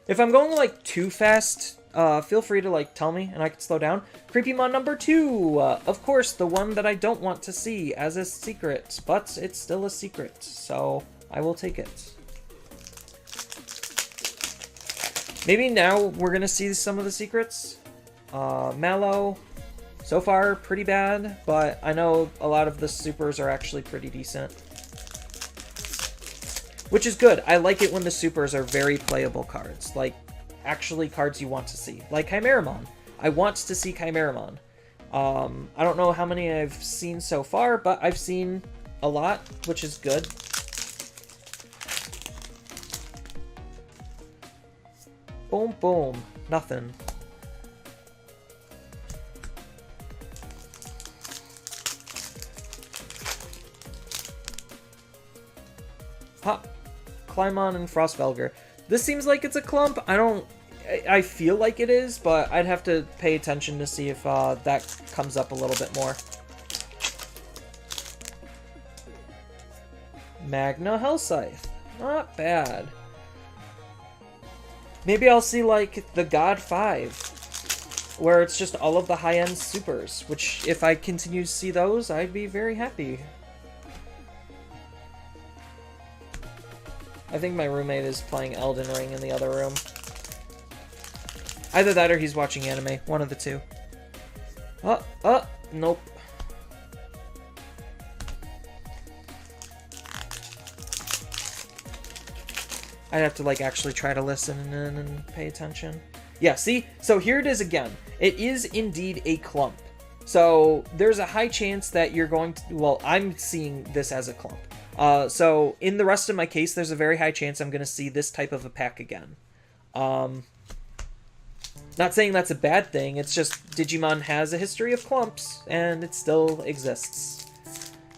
Speaker 1: If I'm going, like, too fast, feel free to, like, tell me, and I can slow down. Creepymon number 2! Of course, the one that I don't want to see as a secret, but it's still a secret, so I will take it. Maybe now we're gonna see some of the secrets. Mallow, so far, pretty bad, but I know a lot of the supers are actually pretty decent. Which is good. I like it when the supers are very playable cards. Like, actually cards you want to see. Like Chimeramon. I want to see Chimeramon. I don't know how many I've seen so far, but I've seen a lot, which is good. Boom, boom. Nothing. Hop, Clymon, and Frostvelger. This seems like it's a clump. I feel like it is, but I'd have to pay attention to see if that comes up a little bit more. Magna Hellscythe. Not bad. Maybe I'll see, like, the God 5, where it's just all of the high-end supers, which, if I continue to see those, I'd be very happy. I think my roommate is playing Elden Ring in the other room. Either that or he's watching anime. One of the two. Nope. I'd have to, like, actually try to listen and pay attention. Yeah, see? So here it is again. It is indeed a clump. So there's a high chance that you're going to... Well, I'm seeing this as a clump. So in the rest of my case, there's a very high chance I'm going to see this type of a pack again. Not saying that's a bad thing, it's just Digimon has a history of clumps, and it still exists.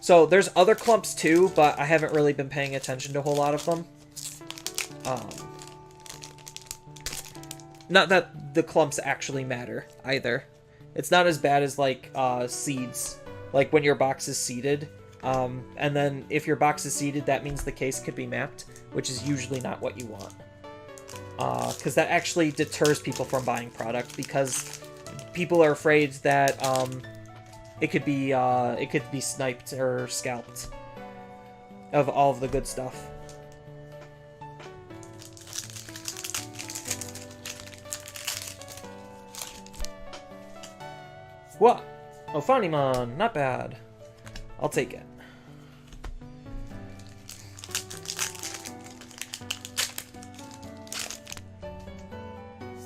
Speaker 1: So there's other clumps too, but I haven't really been paying attention to a whole lot of them. Not that the clumps actually matter, either. It's not as bad as, like, seeds. Like, when your box is seeded. And then if your box is seeded, that means the case could be mapped, which is usually not what you want. Because that actually deters people from buying product, because people are afraid that it could be sniped or scalped of all of the good stuff. What? Oh, Funimon, not bad. I'll take it.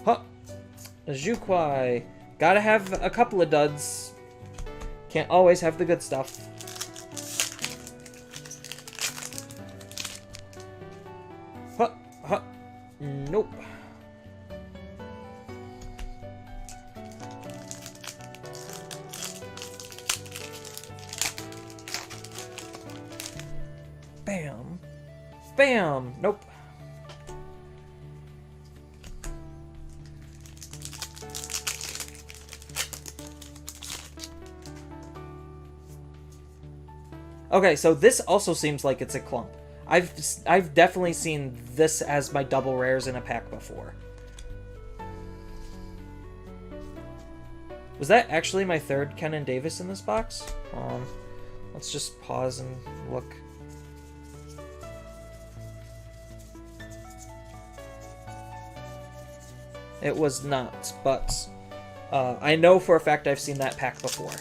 Speaker 1: Huh. Jukwai. Gotta have a couple of duds. Can't always have the good stuff. Huh. Huh. Nope. Bam. Bam. Nope. Okay, so this also seems like it's a clump. I've definitely seen this as my double rares in a pack before. Was that actually my third Kenan Davis in this box? Let's just pause and look. It was not, but I know for a fact I've seen that pack before.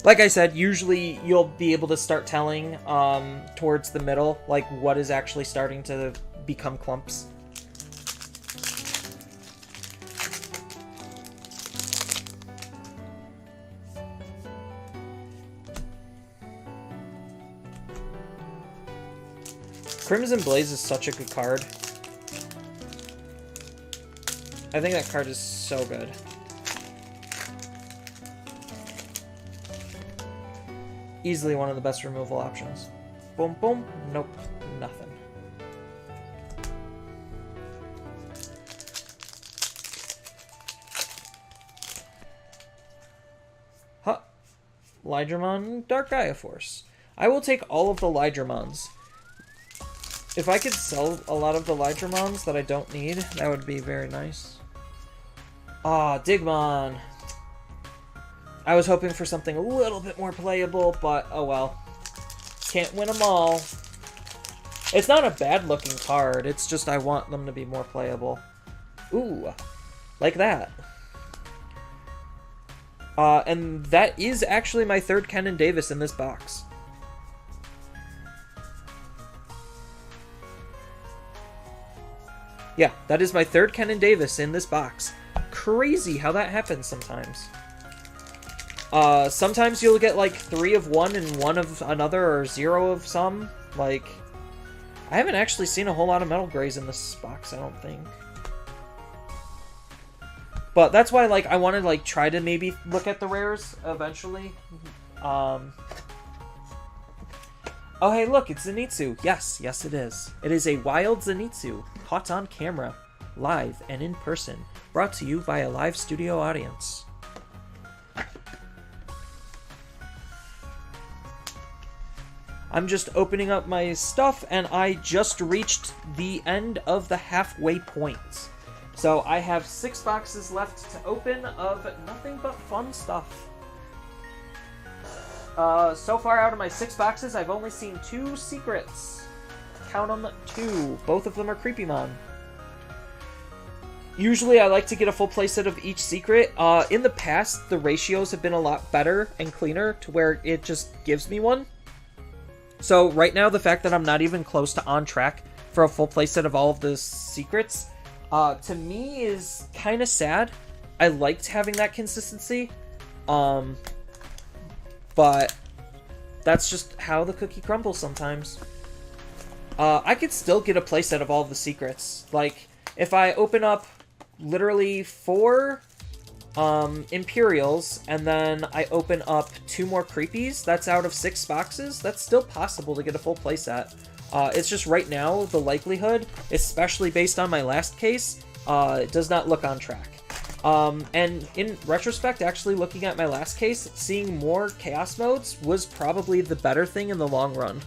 Speaker 1: Like I said, usually you'll be able to start telling towards the middle, like what is actually starting to become clumps. Crimson Blaze is such a good card. I think that card is so good. Easily one of the best removal options. Boom, boom. Nope. Nothing. Huh. Lydramon, Dark Gaia Force. I will take all of the Lydramons. If I could sell a lot of the Lydramons that I don't need, that would be very nice. Ah, Digimon. I was hoping for something a little bit more playable, but oh well. Can't win them all. It's not a bad looking card, it's just I want them to be more playable. Ooh, like that. And that is actually my third Kenan Davis in this box. Yeah, that is my third Kenan Davis in this box. Crazy how that happens sometimes. Sometimes you'll get like 3 of one and 1 of another, or 0 of some. Like, I haven't actually seen a whole lot of Metal Grays in this box, I don't think. But that's why, like, I want to, like, try to maybe look at the rares eventually. Oh, hey, look, it's Zenitsu. Yes, yes it is. It is a wild Zenitsu, caught on camera, live and in person, brought to you by a live studio audience. I'm just opening up my stuff, and I just reached the end of the halfway point. So I have 6 boxes left to open of nothing but fun stuff. So far out of my 6 boxes, I've only seen 2 secrets. Count them, 2. Both of them are Creepymon. Usually I like to get a full playset of each secret. In the past, the ratios have been a lot better and cleaner to where it just gives me one. So right now, the fact that I'm not even close to on track for a full playset of all of the secrets, to me is kind of sad. I liked having that consistency, but that's just how the cookie crumbles sometimes. I could still get a playset of all of the secrets. Like, if I open up literally 4 Imperials, and then I open up 2 more Creepies, that's out of 6 boxes, that's still possible to get a full playset. It's just right now, the likelihood, especially based on my last case, it does not look on track. And in retrospect, actually looking at my last case, seeing more Chaos Modes was probably the better thing in the long run,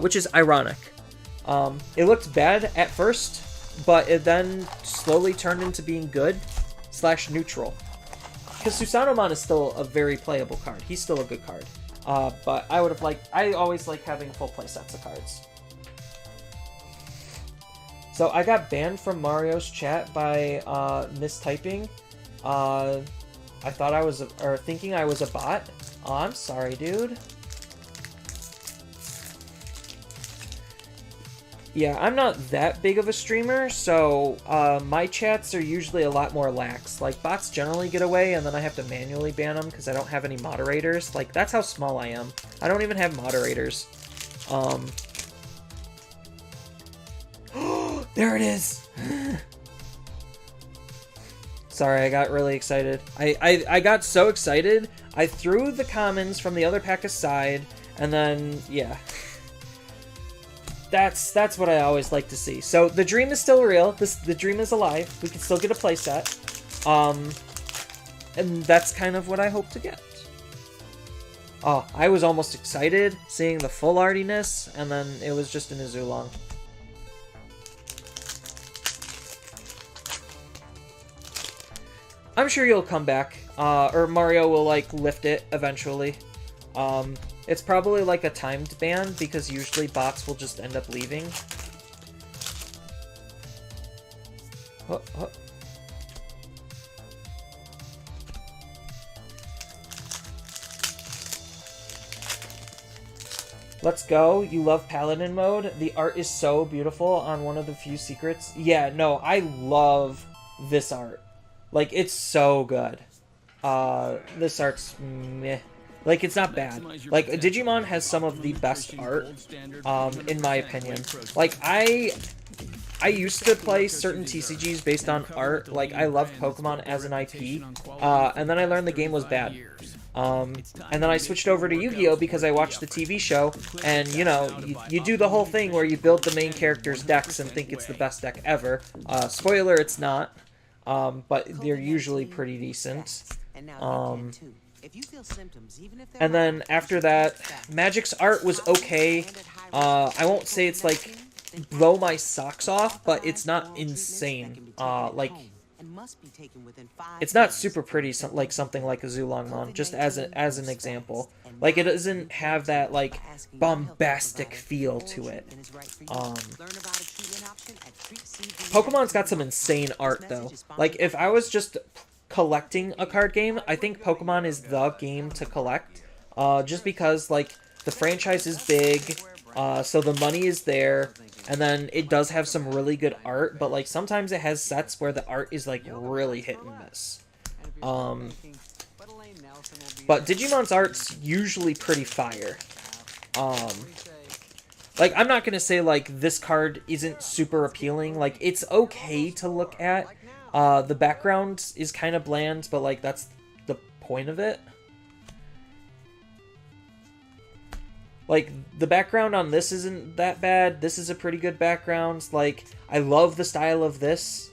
Speaker 1: which is ironic. It looked bad at first, but it then slowly turned into being good / neutral. because Susanomon is still a very playable card. He's still a good card. But I would have liked... I always like having full play sets of cards. So I got banned from Mario's chat by mistyping. I thought I was... or thinking I was a bot. Oh, I'm sorry, dude. Yeah, I'm not that big of a streamer, so my chats are usually a lot more lax. Like, bots generally get away, and then I have to manually ban them because I don't have any moderators. Like, that's how small I am. I don't even have moderators. There it is! Sorry, I got really excited. I got so excited, I threw the commons from the other pack aside, and then, yeah. That's what I always like to see. So the dream is still real. The dream is alive. We can still get a playset. And that's kind of what I hope to get. Oh, I was almost excited seeing the full artiness, and then it was just an Azulong. I'm sure you'll come back, or Mario will, like, lift it eventually. It's probably like a timed ban, because usually bots will just end up leaving. Oh, oh. Let's go. You love Paladin mode. The art is so beautiful on one of the few secrets. Yeah, no, I love this art. Like, it's so good. This art's meh. Like, it's not bad. Like, Digimon has some of the best art, in my opinion. Like, I used to play certain TCGs based on art. Like, I loved Pokemon as an IP, and then I learned the game was bad. And then I switched over to Yu-Gi-Oh! Because I watched the TV show, and, you know, you do the whole thing where you build the main character's decks and think it's the best deck ever. Spoiler, it's not, but they're usually pretty decent. And then after that, Magic's art was okay. I won't say it's like blow my socks off, but it's not insane. Like, it's not super pretty, like something like a Zulongmon, just as an example. Like, it doesn't have that, like, bombastic feel to it. Pokemon's got some insane art, though. Like, if I was just collecting a card game, I think Pokemon is the game to collect, just because, like, the franchise is big, so the money is there, and then it does have some really good art, but, like, sometimes it has sets where the art is, like, really hit and miss. But Digimon's art's usually pretty fire. Like, I'm not gonna say, like, this card isn't super appealing. Like, it's okay to look at. The background is kind of bland, but, like, that's the point of it. Like, the background on this isn't that bad. This is a pretty good background. Like, I love the style of this.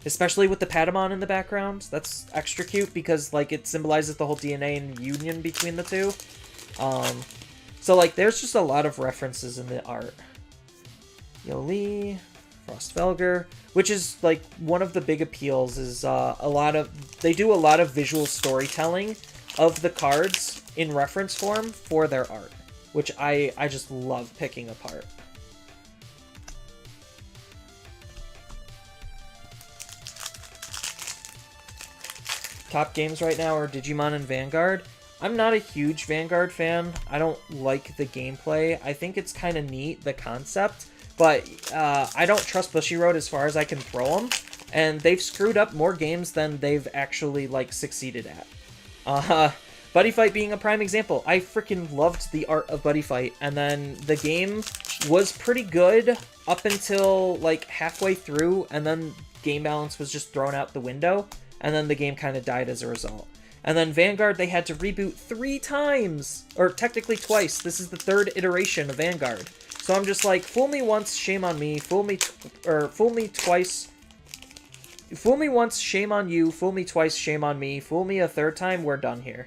Speaker 1: Especially with the Patamon in the background. That's extra cute because, like, it symbolizes the whole DNA and union between the two. So, like, there's just a lot of references in the art. Yoli, Frostvelger, which is, like, one of the big appeals is they do a lot of visual storytelling of the cards in reference form for their art, which I just love picking apart. Top games right now are Digimon and Vanguard. I'm not a huge Vanguard fan. I don't like the gameplay. I think it's kind of neat, the concept, but I don't trust Bushiroad as far as I can throw them, and they've screwed up more games than they've actually, like, succeeded at. Buddy Fight being a prime example. I freaking loved the art of Buddy Fight, and then the game was pretty good up until, like, halfway through, and then game balance was just thrown out the window, and then the game kind of died as a result. And then Vanguard, they had to reboot 3 times, or technically twice. This is the 3rd iteration of Vanguard. So I'm just like, fool me once, shame on me. Fool me twice. Fool me once, shame on you. Fool me twice, shame on me. Fool me a 3rd time, we're done here.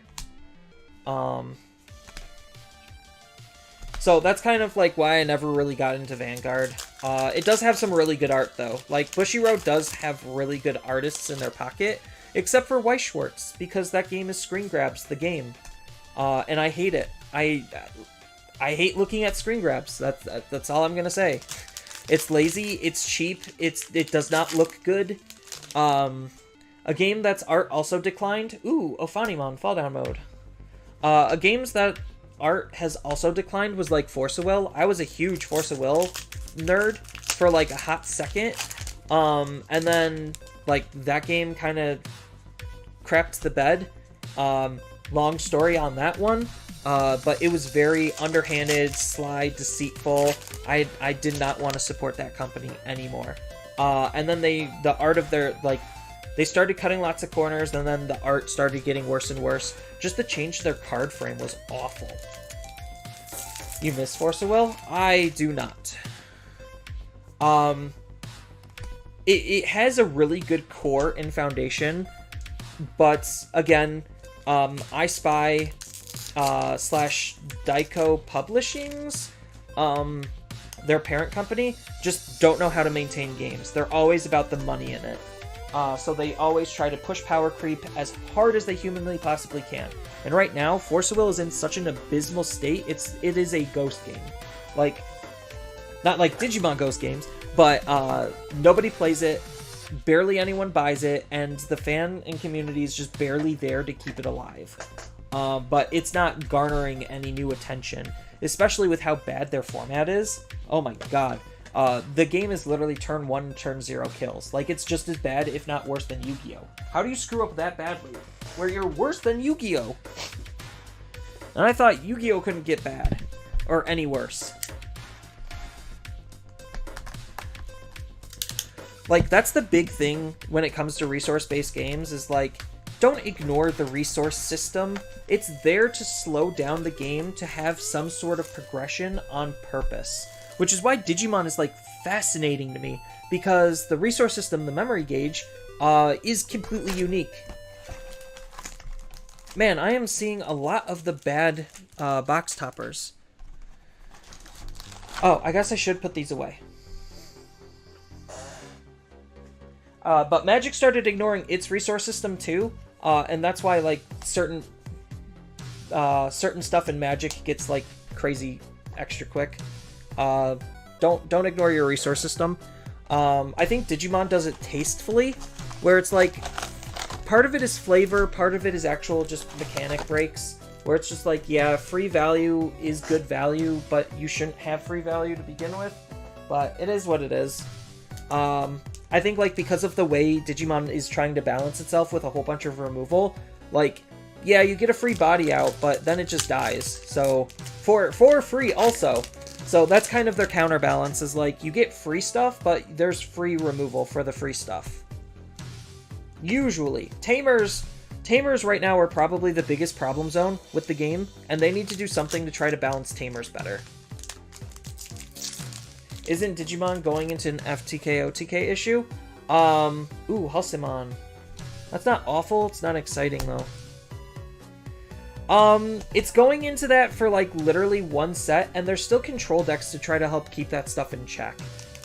Speaker 1: So that's kind of like why I never really got into Vanguard. It does have some really good art though. Like, Bushiroad does have really good artists in their pocket. except for Weiss Schwartz, because that game is screen grabs, the game. And I hate it. I hate looking at screen grabs. That's all I'm gonna say. It's lazy, it's cheap, it does not look good. A game that's art also declined. Ooh, Ophanimon, Fall Down Mode. A games that art has also declined was like Force of Will. I was a huge Force of Will nerd for like a hot second. And then like that game kind of crapped the bed. Long story on that one. But it was very underhanded, sly, deceitful. I did not want to support that company anymore. And then the art of their, like, they started cutting lots of corners, and then the art started getting worse and worse. Just the change to their card frame was awful. You miss Force of Will? I do not. It has a really good core and foundation, but again, I Spy / Daiko Publishings, their parent company, just don't know how to maintain games. They're always about the money in it. So they always try to push power creep as hard as they humanly possibly can. And right now, Force of Will is in such an abysmal state, it is a ghost game. Like, not like Digimon ghost games, but nobody plays it, barely anyone buys it, and the fan and community is just barely there to keep it alive. But it's not garnering any new attention, especially with how bad their format is. Oh my god. The game is literally turn 1, turn 0 kills. Like, it's just as bad, if not worse, than Yu-Gi-Oh! How do you screw up that badly, where you're worse than Yu-Gi-Oh! And I thought Yu-Gi-Oh! Couldn't get bad, or any worse. Like, that's the big thing when it comes to resource-based games, is like, don't ignore the resource system. It's there to slow down the game, to have some sort of progression on purpose. Which is why Digimon is, like, fascinating to me, because the resource system, the memory gauge, is completely unique. Man, I am seeing a lot of the bad box toppers. Oh, I guess I should put these away. But Magic started ignoring its resource system too, and that's why, like, certain stuff in Magic gets, like, crazy extra quick. Don't ignore your resource system. I think Digimon does it tastefully, where it's like, part of it is flavor, part of it is actual just mechanic breaks, where it's just like, yeah, free value is good value, but you shouldn't have free value to begin with. But it is what it is. I think, like, because of the way Digimon is trying to balance itself with a whole bunch of removal, like, yeah, you get a free body out, but then it just dies. So, for free also. So that's kind of their counterbalance, is like, you get free stuff, but there's free removal for the free stuff. Usually. Tamers right now are probably the biggest problem zone with the game, and they need to do something to try to balance Tamers better. Isn't Digimon going into an FTK-OTK issue? Ooh, Halcyon. That's not awful, it's not exciting though. It's going into that for, like, literally one set, and there's still control decks to try to help keep that stuff in check.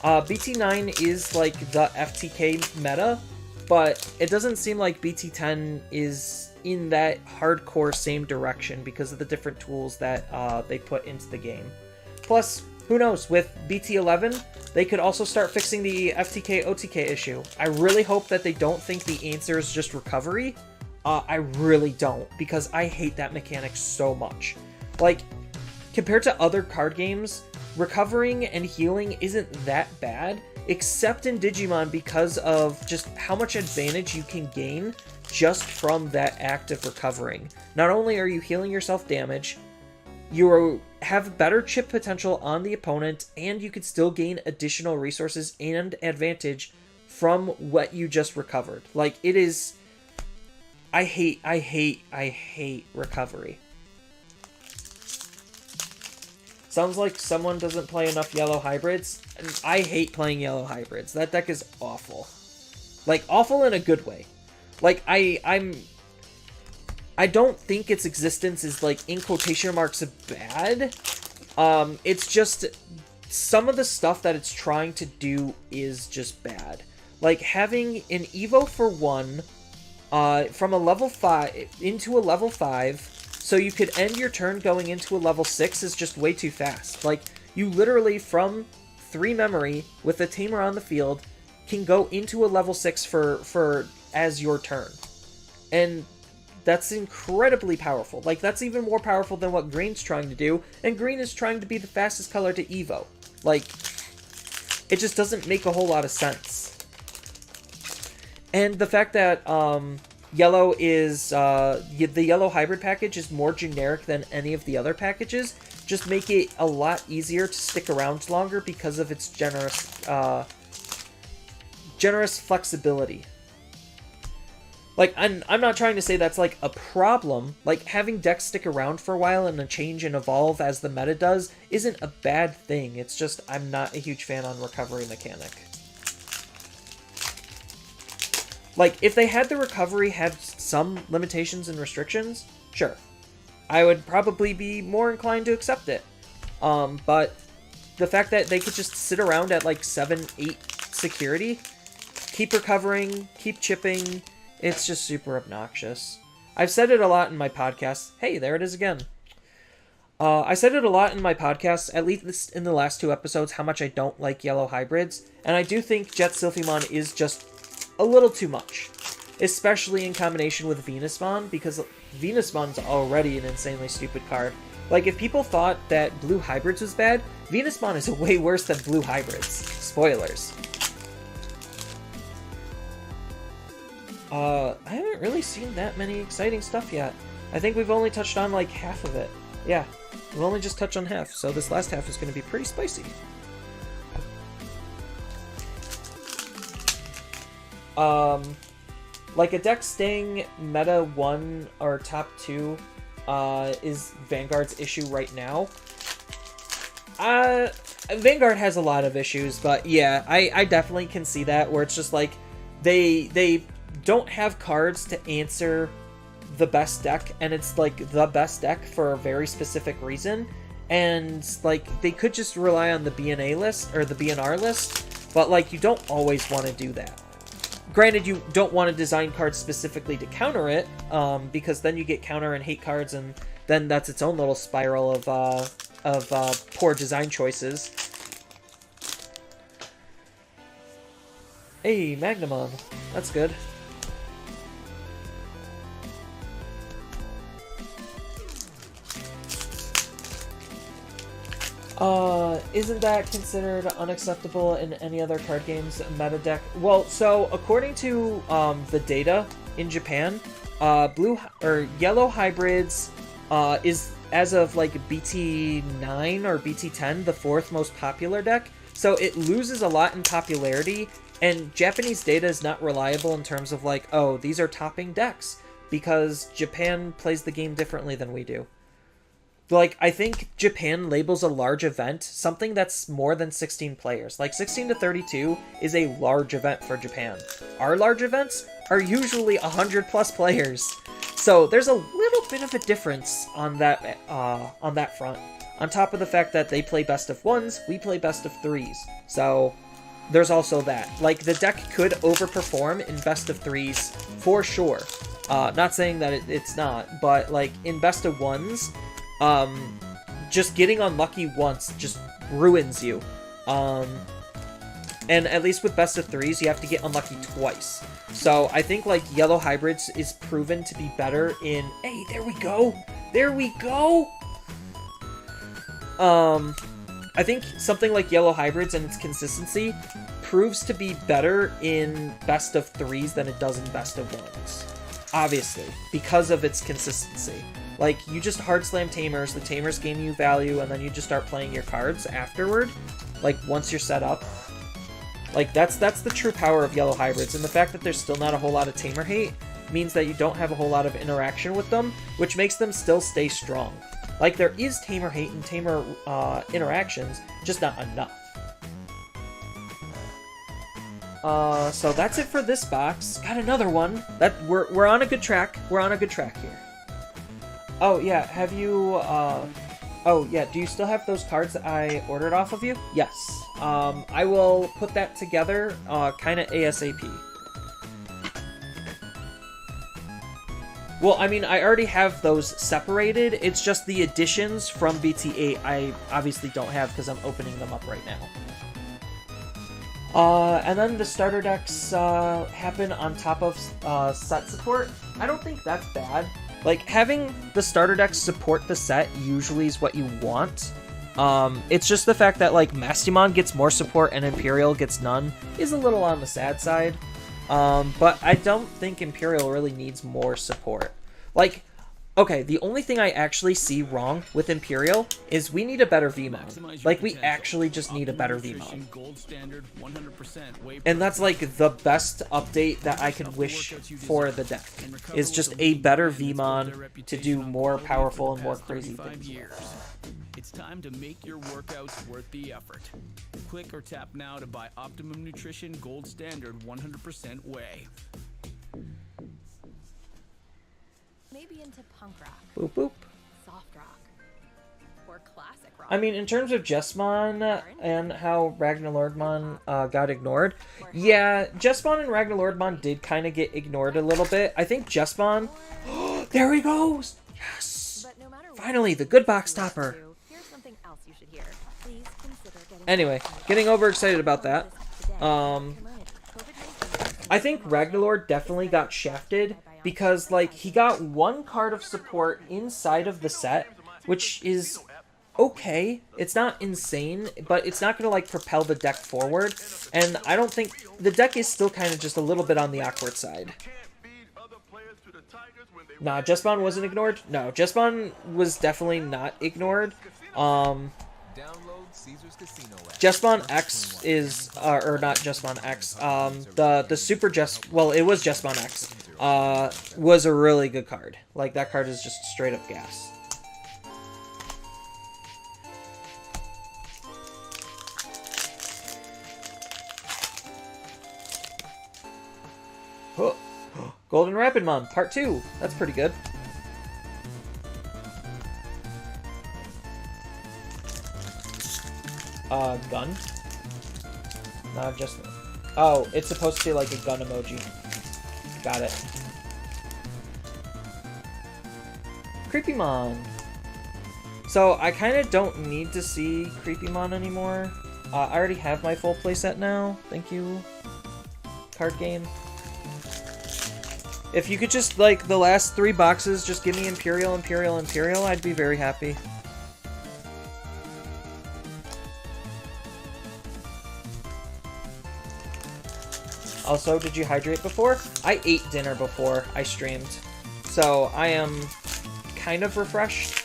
Speaker 1: BT9 is, like, the FTK meta, but it doesn't seem like BT10 is in that hardcore same direction because of the different tools that they put into the game. Plus, who knows, with BT11, they could also start fixing the FTK-OTK issue. I really hope that they don't think the answer is just recovery. I really don't, because I hate that mechanic so much. Like, compared to other card games, recovering and healing isn't that bad, except in Digimon because of just how much advantage you can gain just from that act of recovering. Not only are you healing yourself damage, you have better chip potential on the opponent, and you could still gain additional resources and advantage from what you just recovered. Like, it is... I hate recovery. Sounds like someone doesn't play enough yellow hybrids. I hate playing yellow hybrids. That deck is awful. Like, awful in a good way. Like, I don't think its existence is, like, in quotation marks, bad. It's just some of the stuff that it's trying to do is just bad. Like, having an Evo for 1 from a level 5 into a level 5, so you could end your turn going into a level 6 is just way too fast. Like, you literally, from 3 memory, with a tamer on the field, can go into a level 6 for as your turn. And that's incredibly powerful. Like, that's even more powerful than what green's trying to do, and green is trying to be the fastest color to Evo. Like, it just doesn't make a whole lot of sense. And the fact that yellow is, the yellow hybrid package is more generic than any of the other packages, just make it a lot easier to stick around longer because of its generous flexibility. Like, I'm not trying to say that's, like, a problem. Like, having decks stick around for a while and change and evolve as the meta does isn't a bad thing. It's just I'm not a huge fan on recovery mechanic. Like, if they had the recovery had some limitations and restrictions, sure. I would probably be more inclined to accept it. But the fact that they could just sit around at, like, 7, 8 security, keep recovering, keep chipping... It's just super obnoxious. I've said it a lot in my podcast. Hey, there it is again. I said it a lot in my podcast, at least in the last 2 episodes, how much I don't like yellow hybrids. And I do think Jet Sylphimon is just a little too much. Especially in combination with Venusmon, because Venusmon's already an insanely stupid card. Like, if people thought that blue hybrids was bad, Venusmon is way worse than blue hybrids. Spoilers. I haven't really seen that many exciting stuff yet. I think we've only touched on, like, half of it. Yeah, we've only just touched on half, so this last half is going to be pretty spicy. Like, a deck staying meta 1 or top 2 is Vanguard's issue right now. Vanguard has a lot of issues, but yeah, I definitely can see that, where it's just like, they don't have cards to answer the best deck, and it's like the best deck for a very specific reason, and like they could just rely on the BNA list or the BNR list, but like you don't always want to do that. Granted, you don't want to design cards specifically to counter it, because then you get counter and hate cards, and then that's its own little spiral of poor design choices. Hey, Magnamon, that's good. Isn't that considered unacceptable in any other card games meta deck? Well, so according to the data in Japan, blue or yellow hybrids is, as of like BT9 or BT10, the 4th most popular deck. So it loses a lot in popularity, and Japanese data is not reliable in terms of like, oh, these are topping decks, because Japan plays the game differently than we do. Like, I think Japan labels a large event something that's more than 16 players. Like, 16 to 32 is a large event for Japan. Our large events are usually 100 plus players. So there's a little bit of a difference on that front. On top of the fact that they play best of 1s, we play best of 3s. So there's also that. Like, the deck could overperform in best of 3s for sure. Not saying that it's not, but like in best of 1s, just getting unlucky once just ruins you. And at least with best of 3s, you have to get unlucky twice. So I think like yellow hybrids is proven to be better in... Hey, there we go! There we go! I think something like yellow hybrids and its consistency proves to be better in best of 3s than it does in best of 1s. Obviously, because of its consistency. Like, you just hard slam tamers, the tamers gain you value, and then you just start playing your cards afterward. Like, once you're set up. Like, that's the true power of yellow hybrids, and the fact that there's still not a whole lot of tamer hate means that you don't have a whole lot of interaction with them, which makes them still stay strong. Like, there is tamer hate and tamer interactions, just not enough. So that's it for this box. Got another one. We're on a good track. We're on a good track here. Oh, yeah, have you, oh, yeah, do you still have those cards that I ordered off of you? Yes. I will put that together, kinda ASAP. Well, I mean, I already have those separated. It's just the additions from BT8 I obviously don't have because I'm opening them up right now. And then the starter decks happen on top of set support. I don't think that's bad. Like, having the starter decks support the set usually is what you want. It's just the fact that, like, Mastimon gets more support and Imperial gets none is a little on the sad side. But I don't think Imperial really needs more support. Like, okay, the only thing I actually see wrong with Imperial is we need a better VMON. Like, we actually just need a better VMON. And that's, like, the best update that I could wish for the deck, is just a better VMON to do more powerful and more crazy things.
Speaker 5: It's time to make your workouts worth the effort. Click or tap now to buy Optimum Nutrition Gold Standard 100% Whey.
Speaker 6: Maybe into punk rock,
Speaker 1: Boop boop.
Speaker 6: soft rock, or classic rock.
Speaker 1: I mean, in terms of Jesmon and how Ragnarlordmon got ignored, yeah, Jesmon and Ragnarlordmon did kind of get ignored a little bit. I think Jesmon... there he goes! Yes!
Speaker 6: But no matter what
Speaker 1: Finally, the good box topper!
Speaker 6: here's something else you should hear. Please consider getting
Speaker 1: Anyway, getting overexcited about that. I think Ragnarlord definitely got shafted because, like, he got one card of support inside of the set, which is okay. It's not insane, but it's not going to, like, propel the deck forward. And I don't think... the deck is still kind of just a little bit on the awkward side. Nah, Jesmon wasn't ignored? No, Jesmon was definitely not ignored. Jesmon X is, or not Jesmon X, the Super well, it was Jesmon X, was a really good card. Like, that card is just straight up gas. Oh, Golden Rapidmon, Part 2. That's pretty good. Gun? Not just... oh, it's supposed to be like a gun emoji. Got it. Creepymon! So, I kind of don't need to see Creepymon anymore. I already have my full playset now. Thank you, card game. If you could just, like, the last 3 boxes, just give me Imperial, Imperial, Imperial, I'd be very happy. Also, did you hydrate before? I ate dinner before I streamed, so I am kind of refreshed.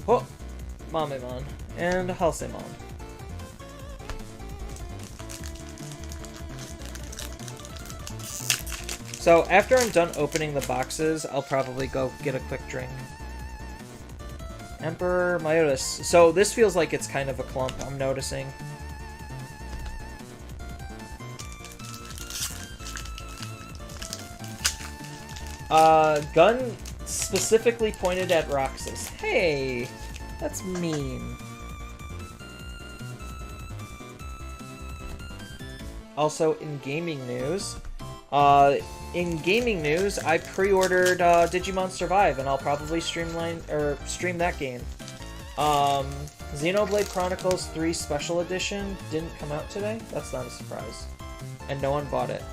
Speaker 1: Oh, Mamemon and Halsemon. So after I'm done opening the boxes, I'll probably go get a quick drink. Emperor Myotis. So this feels like it's kind of a clump, I'm noticing. Gun specifically pointed at Roxas. Hey, that's mean. Also, in gaming news, I pre-ordered Digimon Survive, and I'll probably stream that game. Xenoblade Chronicles 3 Special Edition didn't come out today. That's not a surprise, and no one bought it.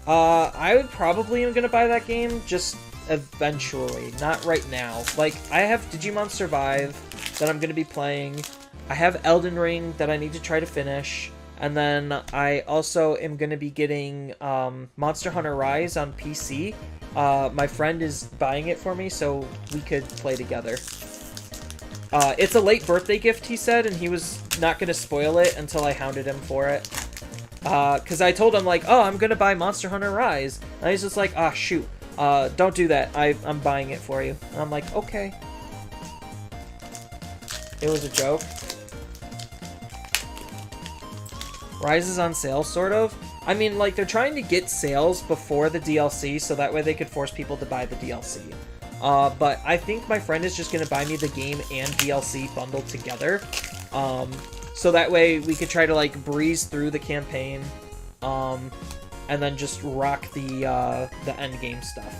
Speaker 1: I would probably am gonna buy that game just eventually, not right now. Like, I have Digimon Survive that I'm gonna be playing. I have Elden Ring that I need to try to finish. And then I also am gonna be getting Monster Hunter Rise on PC. My friend is buying it for me so we could play together. It's a late birthday gift, he said, and he was not gonna spoil it until I hounded him for it. Because I told him, like, oh, I'm gonna buy Monster Hunter Rise. And he's just like, ah, shoot. Don't do that. I'm buying it for you. And I'm like, okay. It was a joke. Rise is on sale, sort of. I mean, like, they're trying to get sales before the DLC, so that way they could force people to buy the DLC. But I think my friend is just gonna buy me the game and DLC bundled together. So that way we could try to, like, breeze through the campaign. And and then just rock the end game stuff.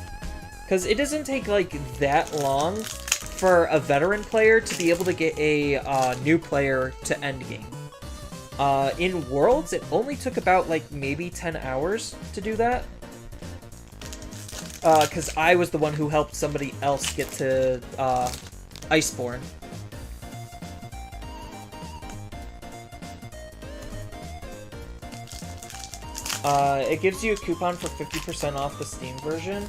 Speaker 1: Because it doesn't take like that long for a veteran player to be able to get a new player to end game. In Worlds, it only took about like maybe 10 hours to do that. Because I was the one who helped somebody else get to Iceborne. It gives you a coupon for 50% off the Steam version.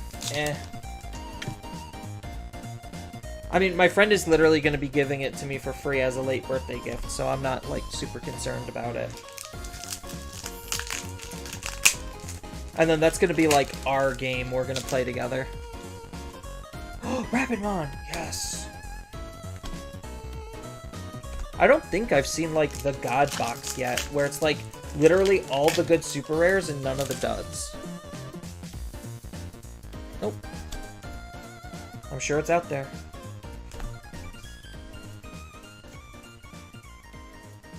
Speaker 1: I mean, my friend is literally going to be giving it to me for free as a late birthday gift, so I'm not, like, super concerned about it. And then that's going to be, like, our game we're going to play together. Oh, Rapidmon! Yes! I don't think I've seen, like, the God Box yet, where it's, like, literally all the good super rares and none of the duds. Nope. I'm sure it's out there.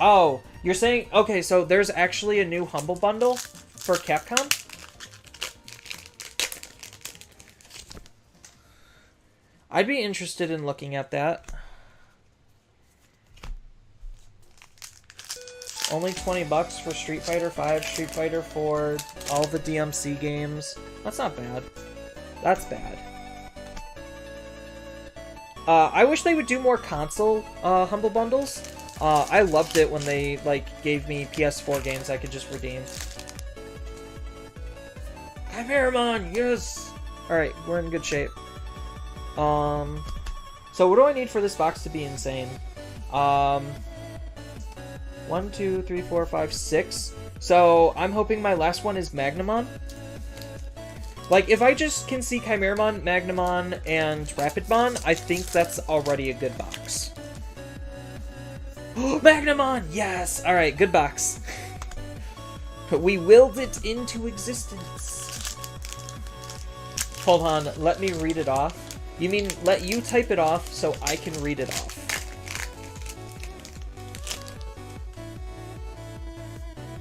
Speaker 1: Oh, you're saying... Okay, so there's actually a new Humble Bundle for Capcom? I'd be interested in looking at that. Only 20 bucks for Street Fighter 5, Street Fighter 4, all the DMC games. That's not bad. That's bad. I wish they would do more console Humble Bundles. I loved it when they, like, gave me PS4 games I could just redeem. Chimeramon, yes! Alright, we're in good shape. So what do I need for this box to be insane? 1, 2, 3, 4, 5, 6. So I'm hoping my last one is Magnamon. Like, if I just can see Chimeramon, Magnamon, and Rapidmon, I think that's already a good box. Magnamon! Yes! Alright, good box. We willed it into existence. Hold on, let me read it off. You mean let you type it off so I can read it off?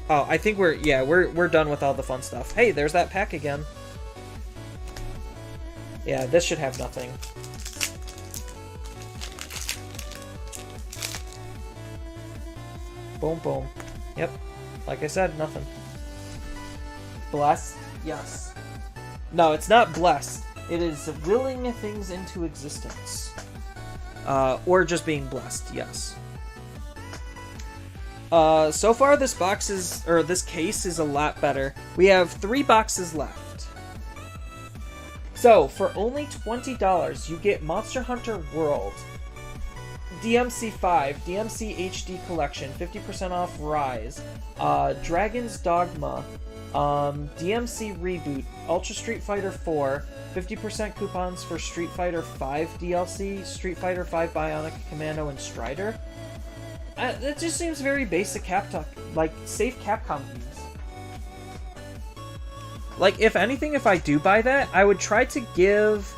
Speaker 1: Oh, I think we're done with all the fun stuff. Hey, there's that pack again. Yeah, this should have nothing. Boom, boom. Yep. Like I said, nothing. Blessed? Yes. No, it's not blessed. It is willing things into existence. Or just being blessed, yes. So far this box is, or this case is a lot better. We have 3 boxes left. So, for only $20, you get Monster Hunter World, DMC 5, DMC HD Collection, 50% off Rise, Dragon's Dogma, DMC Reboot, Ultra Street Fighter 4, 50% coupons for Street Fighter 5 DLC, Street Fighter 5 Bionic Commando, and Strider. It just seems very basic safe Capcom games. Like, if anything, if I do buy that, I would try to give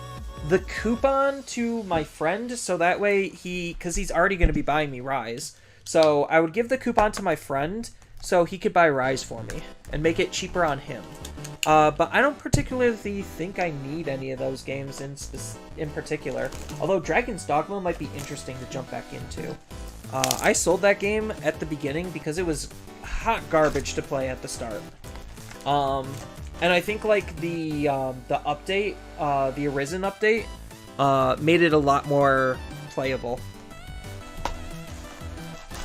Speaker 1: the coupon to my friend, so that way because he's already going to be buying me Rise. So I would give the coupon to my friend so he could buy Rise for me and make it cheaper on him. But I don't particularly think I need any of those games in particular. Although Dragon's Dogma might be interesting to jump back into. I sold that game at the beginning because it was hot garbage to play at the start. And I think like the update, the Arisen update, made it a lot more playable.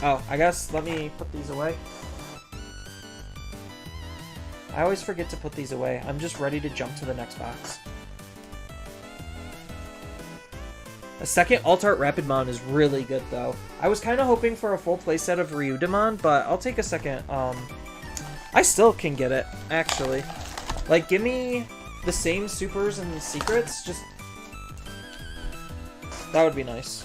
Speaker 1: Oh, I guess let me put these away. I always forget to put these away. I'm just ready to jump to the next box. A second Alt-Art Rapidmon is really good, though. I was kind of hoping for a full playset of Ryudamon, but I'll take a second. I still can get it, actually. Like, give me the same supers and secrets, just... That would be nice.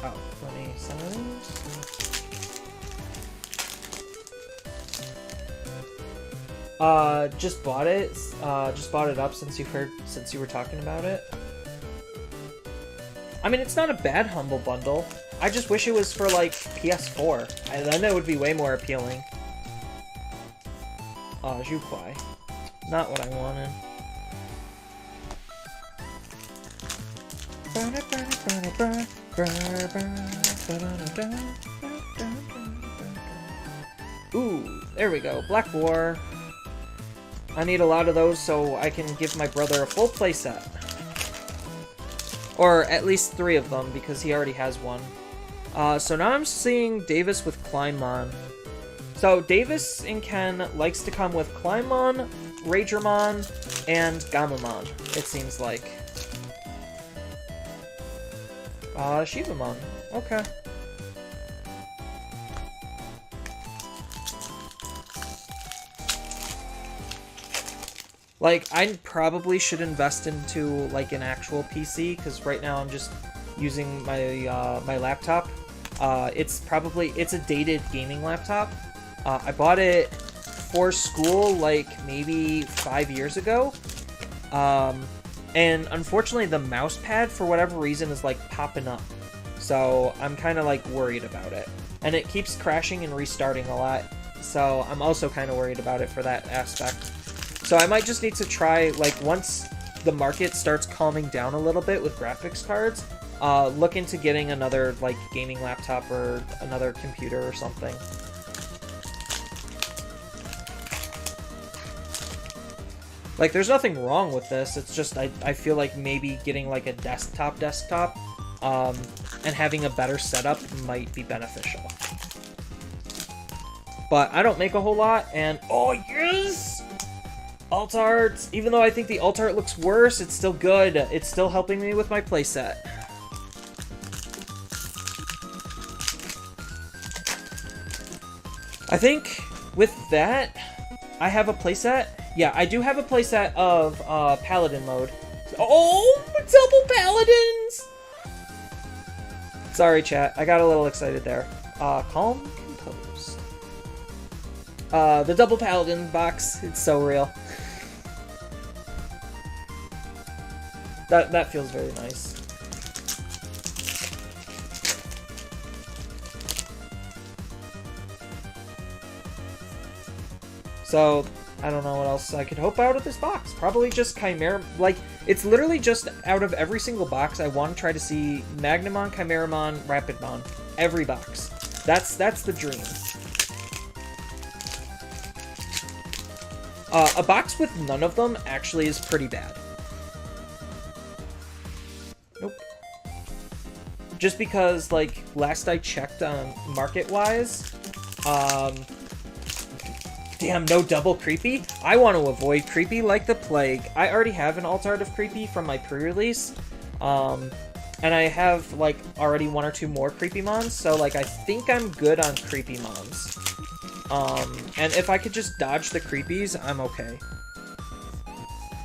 Speaker 1: Oh, 27. Just bought it. Just bought it up since you were talking about it. I mean, it's not a bad Humble Bundle. I just wish it was for, like, PS4. Then it would be way more appealing. Oh, Zhukwai. Not what I wanted. Ooh, there we go. Black War. I need a lot of those so I can give my brother a full playset. Or at least 3 of them, because he already has one. So now I'm seeing Davis with Kleinmon. So Davis and Ken likes to come with Kleinmon, Ragermon, and Gamamon, it seems like. Shivamon. Okay. Like, I probably should invest into, like, an actual PC, because right now I'm just using my, my laptop. It's a dated gaming laptop. I bought it for school, like, maybe 5 years ago. And unfortunately the mouse pad, for whatever reason, is, like, popping up. So I'm kind of, like, worried about it. And it keeps crashing and restarting a lot. So I'm also kind of worried about it for that aspect. So I might just need to try, like, once the market starts calming down a little bit with graphics cards, look into getting another, like, gaming laptop or another computer or something. Like, there's nothing wrong with this, it's just I feel like maybe getting, like, a desktop, and having a better setup might be beneficial. But I don't make a whole lot, and oh, yes! Alt art! Even though I think the alt art looks worse, it's still good. It's still helping me with my playset. I think with that, I have a playset. Yeah, I do have a playset of Paladin mode. Oh, double Paladins! Sorry, chat. I got a little excited there. Calm, composed. The double Paladin box. It's so real. That feels very nice. So, I don't know what else I could hope out of this box. Probably just Chimera. Like, it's literally just out of every single box, I want to try to see Magnamon, Chimeramon, Rapidmon. Every box. That's the dream. A box with none of them actually is pretty bad. Nope. Just because, like, last I checked on market-wise, damn, no double Creepy? I want to avoid Creepy like the plague. I already have an alt art of Creepy from my pre-release, and I have, like, already 1 or 2 more Creepy Mons, so, like, I think I'm good on Creepy Mons. And if I could just dodge the Creepies, I'm okay.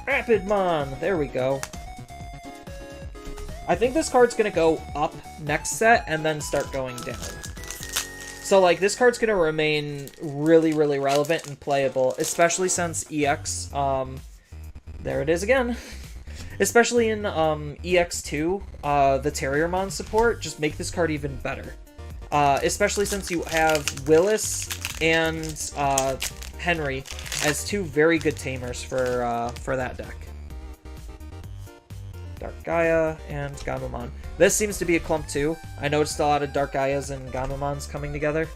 Speaker 1: Rapidmon! There we go. I think this card's gonna go up next set and then start going down. So, like, this card's gonna remain really, really relevant and playable, especially since EX, there it is again. Especially in, EX2, the Terriermon support, just make this card even better. Especially since you have Willis and, Henry as 2 very good tamers for that deck. Dark Gaia and Gamamon. This seems to be a clump too. I noticed a lot of Dark Gaias and Gamamons coming together.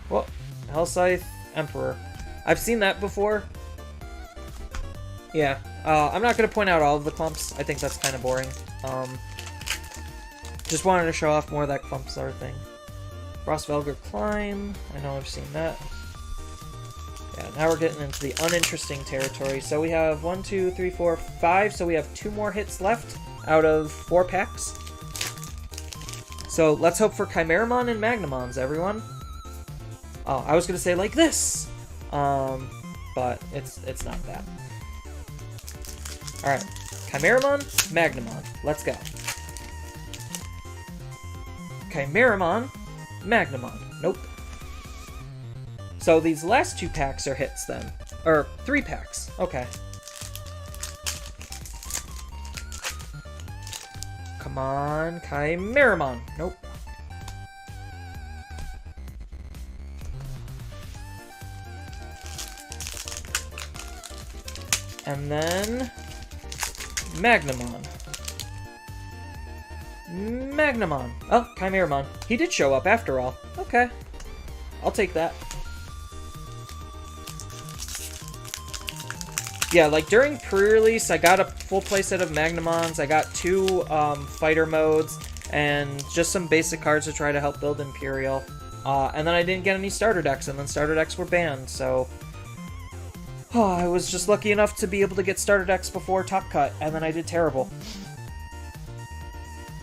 Speaker 1: Well, Hellscythe Emperor. I've seen that before. Yeah, I'm not going to point out all of the clumps. I think that's kind of boring. Just wanted to show off more of that clumps art thing. Frostvelger Climb. I know I've seen that. Yeah, now we're getting into the uninteresting territory. So we have 1, 2, 3, 4, 5. So we have 2 more hits left out of 4 packs. So let's hope for Chimeramon and Magnamons, everyone. Oh, I was going to say like this. But it's not that. Alright. Chimeramon, Magnamon. Let's go. Chimeramon, Magnamon. Nope. So these last 2 packs are hits then. Or 3 packs. Okay. Come on, Chimeramon. Nope. And then Magnamon. Magnamon. Oh, Chimeramon. He did show up after all. Okay. I'll take that. Yeah, like during pre-release, I got a full playset of Magnamons. I got 2 fighter modes and just some basic cards to try to help build Imperial. And then I didn't get any starter decks, and then starter decks were banned, so... I was just lucky enough to be able to get starter decks before Top Cut, and then I did terrible.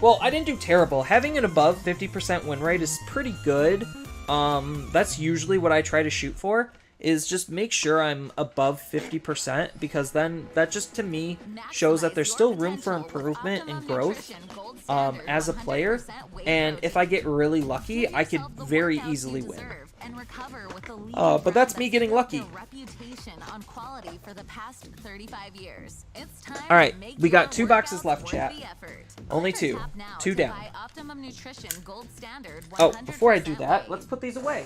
Speaker 1: Well, I didn't do terrible. Having an above 50% win rate is pretty good. That's usually what I try to shoot for, is just make sure I'm above 50%, because then that just, to me, shows that there's still room for improvement and growth as a player, and if I get really lucky, I could very easily win. But that's me getting lucky. Alright, we got 2 boxes left, chat. Only 2. 2 down. Oh, before I do that, let's put these away.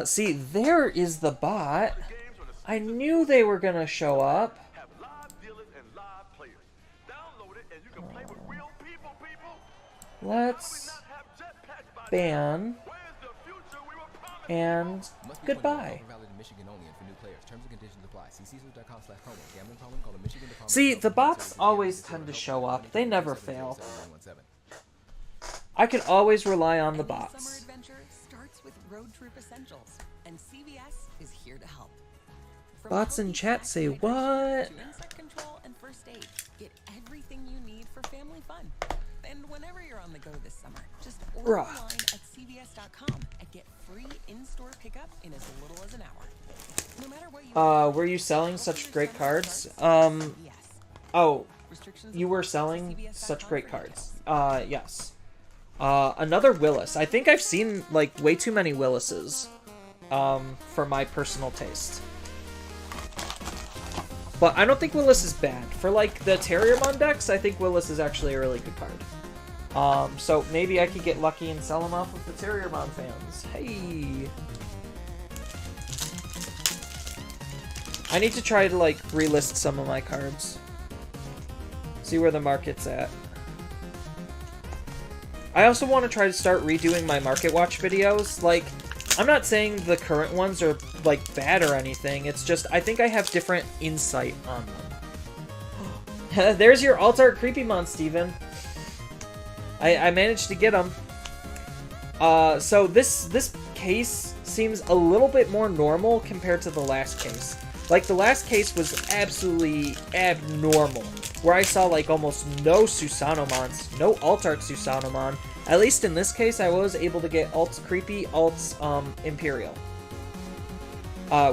Speaker 1: See, there is the bot. I knew they were gonna show up. Let's ban and goodbye. See, the bots always tend to show up. They never fail. I can always rely on the bots.
Speaker 2: Summer adventure starts with Road Troop Essentials, and CVS is here to help. From
Speaker 1: Bots in
Speaker 2: healthy
Speaker 1: chat
Speaker 2: snack
Speaker 1: say
Speaker 2: hydration
Speaker 1: what?
Speaker 2: to insect control and first aid. Get everything you need for family fun. And whenever you're on the go this summer, just order
Speaker 1: Bruh.
Speaker 2: online at cvs.com and get free in-store pickup in as little as an hour. No matter what you
Speaker 1: Were you selling such great cards?
Speaker 2: CVS.
Speaker 1: Oh,
Speaker 2: Restrictions
Speaker 1: you were
Speaker 2: apply.
Speaker 1: selling
Speaker 2: CVS.com
Speaker 1: such great
Speaker 2: for
Speaker 1: cards.
Speaker 2: details.
Speaker 1: Yes. Another Willis. I think I've seen, like, way too many Willises, for my personal taste. But I don't think Willis is bad. For, like, the Terriermon decks, I think Willis is actually a really good card. So maybe I could get lucky and sell them off with the Terriermon fans. Hey! I need to try to, like, relist some of my cards. See where the market's at. I also want to try to start redoing my Market Watch videos. Like, I'm not saying the current ones are, like, bad or anything. It's just, I think I have different insight on them. There's your alt-art Creepymon, Steven. I managed to get him. So this case seems a little bit more normal compared to the last case. Like, the last case was absolutely abnormal, where I saw, like, almost no Susanomons, no alt-art Susanomon. At least in this case, I was able to get alts Creepy, alts Imperial.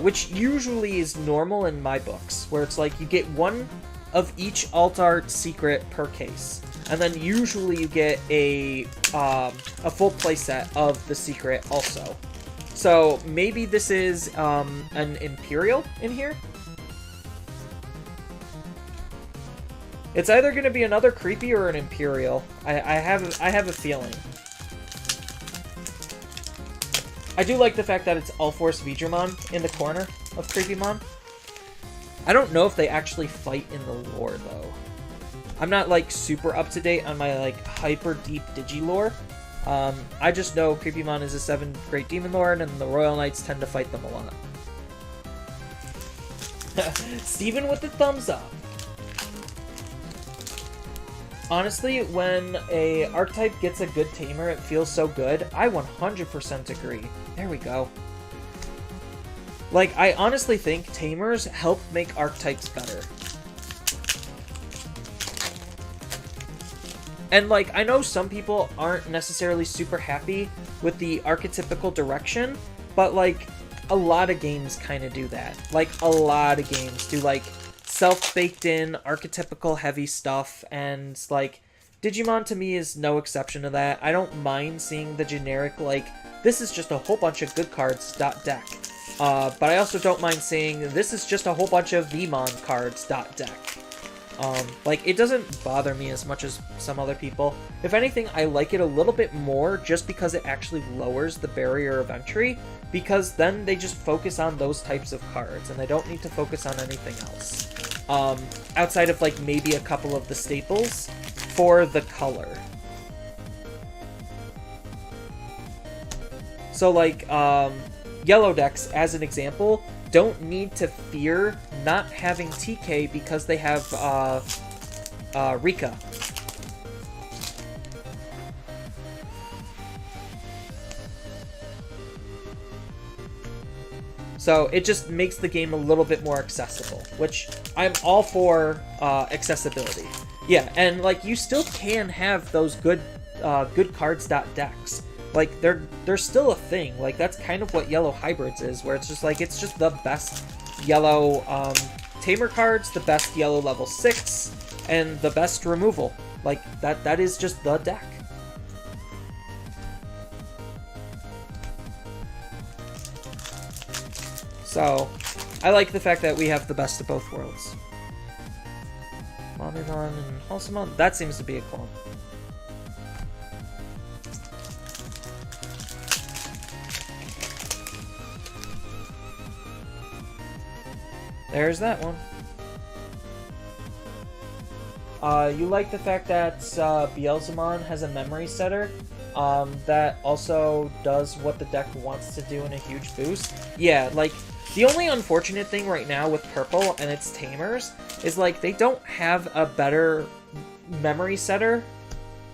Speaker 1: Which usually is normal in my books, where it's like you get one of each alt-art secret per case. And then usually you get a full playset of the secret also. So maybe this is an Imperial in here? It's either going to be another Creepy or an Imperial. I have a feeling. I do like the fact that it's All-Force Vidramon in the corner of Creepymon. I don't know if they actually fight in the lore, though. I'm not, like, super up-to-date on my, like, hyper-deep Digilore. I just know Creepymon is a 7th Great Demon Lord, and the Royal Knights tend to fight them a lot. Steven with the thumbs up. Honestly, when a archetype gets a good tamer, it feels so good. I 100% agree. There we go. Like, I honestly think tamers help make archetypes better. And, like, I know some people aren't necessarily super happy with the archetypical direction, but, like, a lot of games kind of do that. Like, a lot of games do, like, self-baked in, archetypical heavy stuff, and, like, Digimon to me is no exception to that. I don't mind seeing the generic, like, this is just a whole bunch of good cards deck. But I also don't mind seeing this is just a whole bunch of Vmon cards deck. Like, it doesn't bother me as much as some other people. If anything, I like it a little bit more just because it actually lowers the barrier of entry, because then they just focus on those types of cards, and they don't need to focus on anything else. Outside of, like, maybe a couple of the staples for the color. So, like, yellow decks, as an example, don't need to fear not having TK because they have Rika. So it just makes the game a little bit more accessible, which I'm all for accessibility. Yeah, and like you still can have those good cards decks. Like they're still a thing. Like that's kind of what Yellow Hybrids is, where it's just like it's just the best yellow tamer cards, the best yellow level 6, and the best removal. Like that is just the deck. So I like the fact that we have the best of both worlds. Monomon and Halsamon, that seems to be a clone. There's that one. You like the fact that Beelzemon has a memory setter that also does what the deck wants to do in a huge boost? Yeah, like, the only unfortunate thing right now with Purple and its Tamers is, like, they don't have a better memory setter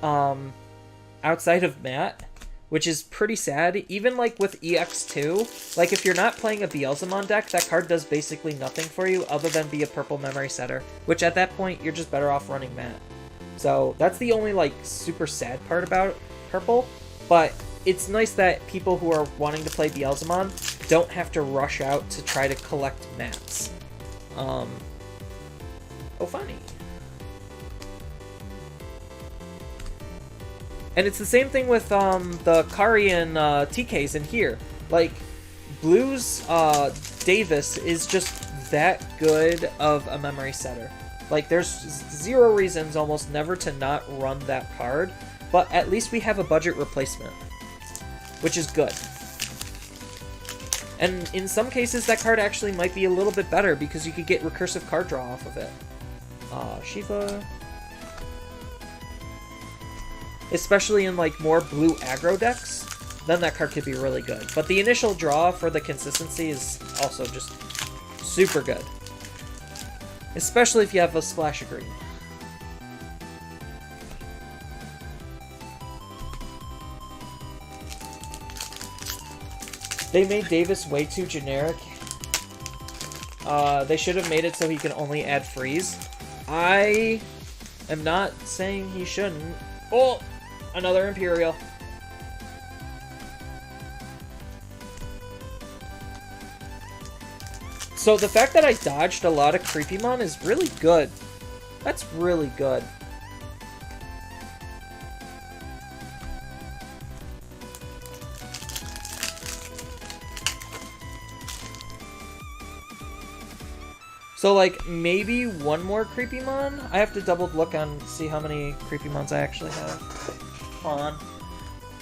Speaker 1: outside of Matt, which is pretty sad. Even, like, with EX2, like, if you're not playing a Beelzemon deck, that card does basically nothing for you other than be a purple memory setter, which at that point, you're just better off running Matt. So, that's the only, like, super sad part about Purple, but it's nice that people who are wanting to play Beelzemon don't have to rush out to try to collect Mats. Oh, funny. And it's the same thing with the Kari and TKs in here. Like, Blue's Davis is just that good of a memory setter. Like, there's zero reasons almost never to not run that card, but at least we have a budget replacement, which is good. And in some cases, that card actually might be a little bit better because you could get recursive card draw off of it. Shiva... especially in like more blue aggro decks, then that card could be really good. But the initial draw for the consistency is also just super good. Especially if you have a splash of green. They made Davis way too generic. They should have made it so he can only add freeze. I am not saying he shouldn't. Oh! Another Imperial. So the fact that I dodged a lot of Creepymon is really good. That's really good. So, like, maybe one more Creepymon? I have to double look on, see how many Creepymons I actually have. Hold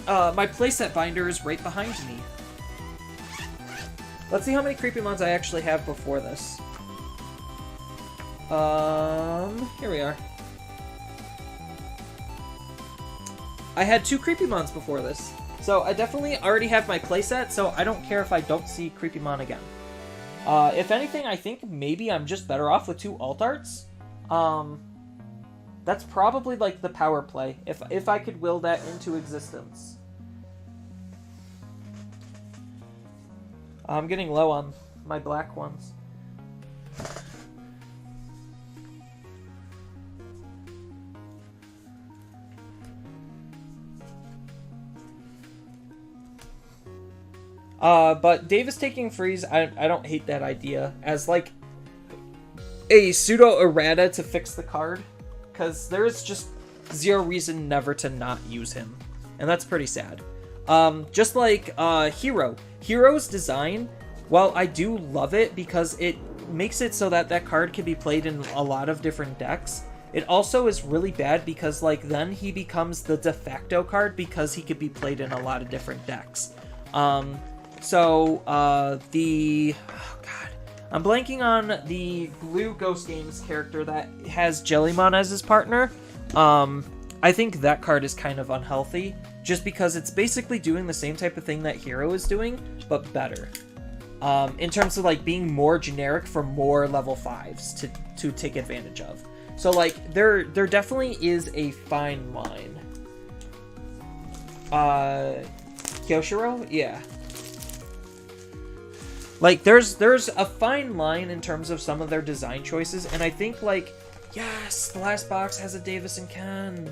Speaker 1: on. My playset binder is right behind me. Let's see how many Creepymons I actually have before this. Here we are. I had 2 Creepymons before this. So I definitely already have my playset, so I don't care if I don't see Creepymon again. If anything, I think maybe I'm just better off with 2 alt arts. That's probably like the power play, if I could will that into existence. I'm getting low on my black ones. But Davis taking freeze, I don't hate that idea as like a pseudo errata to fix the card, because there's just zero reason never to not use him. And that's pretty sad. Just like Hero. Hero's design, while I do love it because it makes it so that that card can be played in a lot of different decks, it also is really bad because, like, then he becomes the de facto card because he could be played in a lot of different decks. Oh god, I'm blanking on the Blue Ghost Games character that has Jellymon as his partner. I think that card is kind of unhealthy, just because it's basically doing the same type of thing that Hero is doing, but better. In terms of, like, being more generic for more level 5s to take advantage of. So, like, there definitely is a fine line. Kyoshiro? Yeah. Like, there's a fine line in terms of some of their design choices, and I think, like, yes, the last box has a Davis and Ken.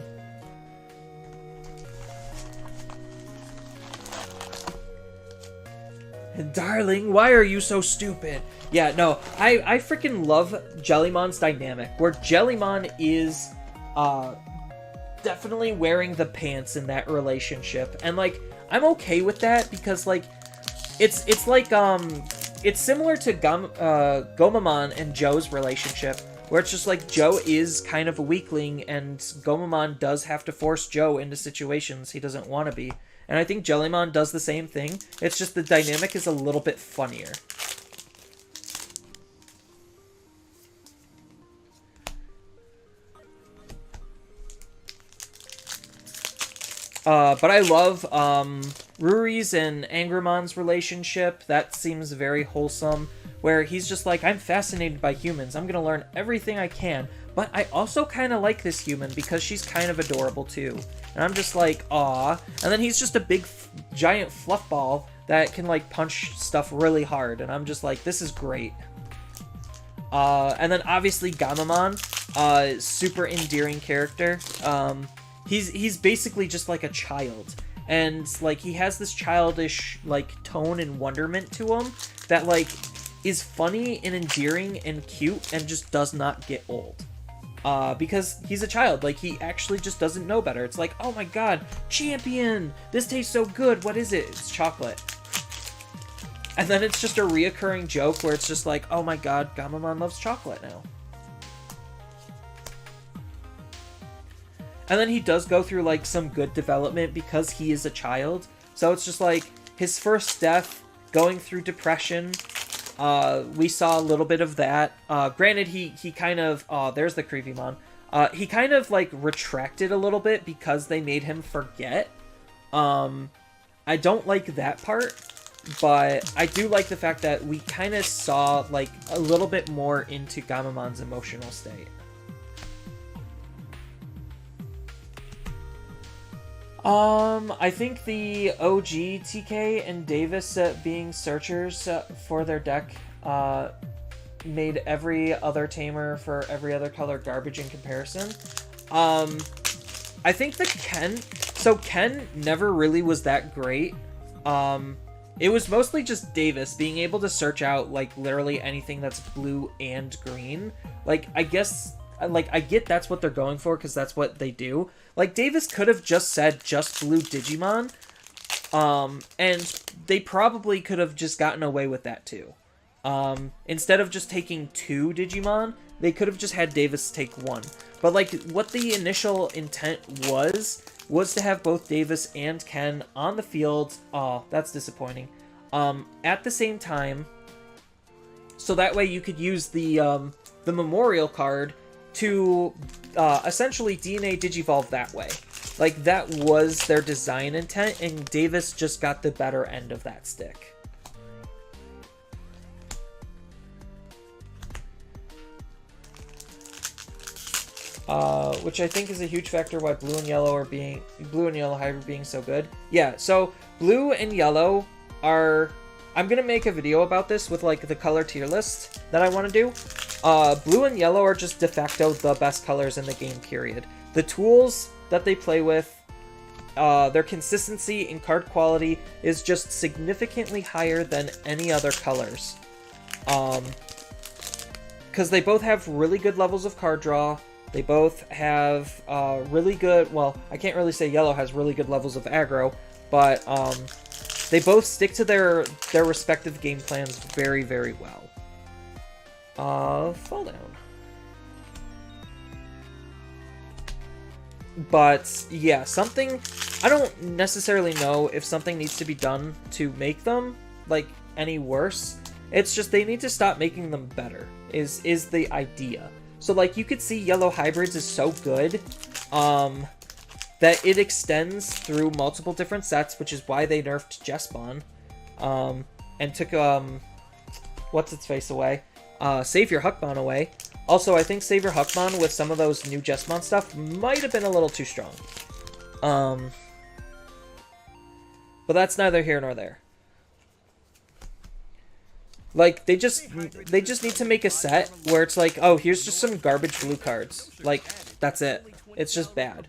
Speaker 1: Darling, why are you so stupid? Yeah, no, I freaking love Jellymon's dynamic, where Jellymon is definitely wearing the pants in that relationship, and, like, I'm okay with that because, like, it's like it's similar to Gomamon and Joe's relationship, where it's just like Joe is kind of a weakling and Gomamon does have to force Joe into situations he doesn't want to be. And I think Jellymon does the same thing. It's just the dynamic is a little bit funnier. But I love Ruri's and Angremon's relationship. That seems very wholesome, where he's just like, I'm fascinated by humans. I'm gonna learn everything I can. But I also kind of like this human because she's kind of adorable too. And I'm just like, aw. And then he's just a big, giant fluff ball that can, like, punch stuff really hard. And I'm just like, this is great. And then obviously Gamamon, super endearing character. He's basically just like a child. And, like, he has this childish, like, tone and wonderment to him that, like, is funny and endearing and cute and just does not get old. Because he's a child. Like, he actually just doesn't know better. It's like, oh my god, champion! This tastes so good! What is it? It's chocolate. And then it's just a reoccurring joke where it's just like, oh my god, Gamamon loves chocolate now. And then he does go through, like, some good development because he is a child. So it's just like, his first death, going through depression. We saw a little bit of that. Granted, he kind of... Oh, there's the Creepymon. He kind of, like, retracted a little bit because they made him forget. I don't like that part, but I do like the fact that we kind of saw, like, a little bit more into Gamamon's emotional state. I think the OG TK and Davis being searchers for their deck made every other tamer for every other color garbage in comparison. I think the Ken... So Ken never really was that great. It was mostly just Davis being able to search out, like, literally anything that's blue and green. Like, I guess... Like, I get that's what they're going for, because that's what they do. Like, Davis could have just said just blue Digimon, and they probably could have just gotten away with that, too. Instead of just taking 2 Digimon, they could have just had Davis take 1. But, like, what the initial intent was to have both Davis and Ken on the field. Oh, that's disappointing. At the same time, so that way you could use the Memorial card to essentially DNA Digivolve that way. Like, that was their design intent, and Davis just got the better end of that stick. Which I think is a huge factor why blue and yellow hybrid being so good. Yeah, so blue and yellow are... I'm gonna make a video about this with, like, the color tier list that I want to do. Blue and yellow are just de facto the best colors in the game, period. The tools that they play with, their consistency and card quality is just significantly higher than any other colors. Because they both have really good levels of card draw. They both have really good, well, I can't really say yellow has really good levels of aggro, but they both stick to their respective game plans very, very well. Fall down. But yeah, something, I don't necessarily know if something needs to be done to make them like any worse. It's just they need to stop making them better is the idea. So like you could see yellow hybrids is so good that it extends through multiple different sets, which is why they nerfed Jesmon and took what's its face away, Savior Huckmon away. Also, I think Savior Huckmon with some of those new Jesmon stuff might have been a little too strong. But that's neither here nor there. Like, they just need to make a set where it's like, oh, here's just some garbage blue cards. Like, that's it. It's just bad.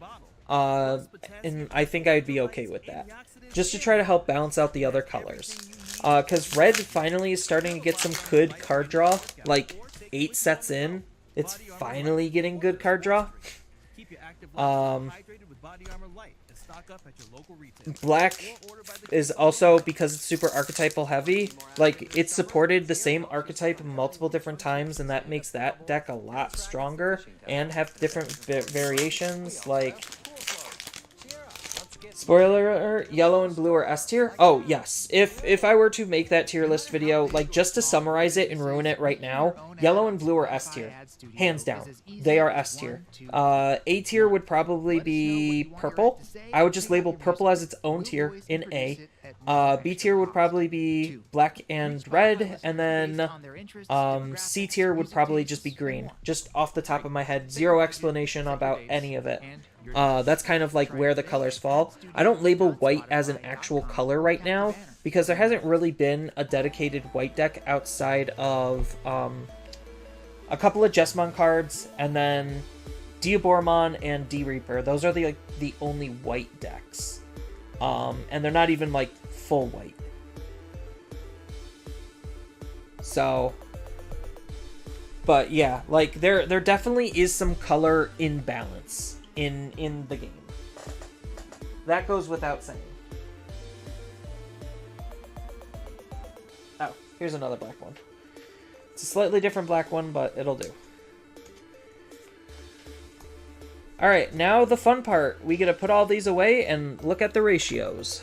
Speaker 1: And I think I'd be okay with that. Just to try to help balance out the other colors. Because red finally is starting to get some good card draw. Like, 8 sets in, it's finally getting good card draw. Black is also, because it's super archetypal heavy, like, it's supported the same archetype multiple different times, and that makes that deck a lot stronger, and have different variations, like... Spoiler alert, yellow and blue are S tier? Oh, yes. If I were to make that tier list video, like, just to summarize it and ruin it right now, yellow and blue are S tier. Hands down. They are S tier. A tier would probably be purple. I would just label purple as its own tier in A. B tier would probably be black and red, and then C tier would probably just be green. Just off the top of my head, zero explanation about any of it. That's kind of like where the colors fall. I don't label white as an actual color right now, because there hasn't really been a dedicated white deck outside of a couple of Jesmon cards, and then Diaboromon and D-Reaper. Those are the only white decks. And they're not even like full white. So, but yeah, like there definitely is some color imbalance in the game. That goes without saying. Oh, here's another black one. It's a slightly different black one, but it'll do. Alright, now the fun part. We get to put all these away and look at the ratios.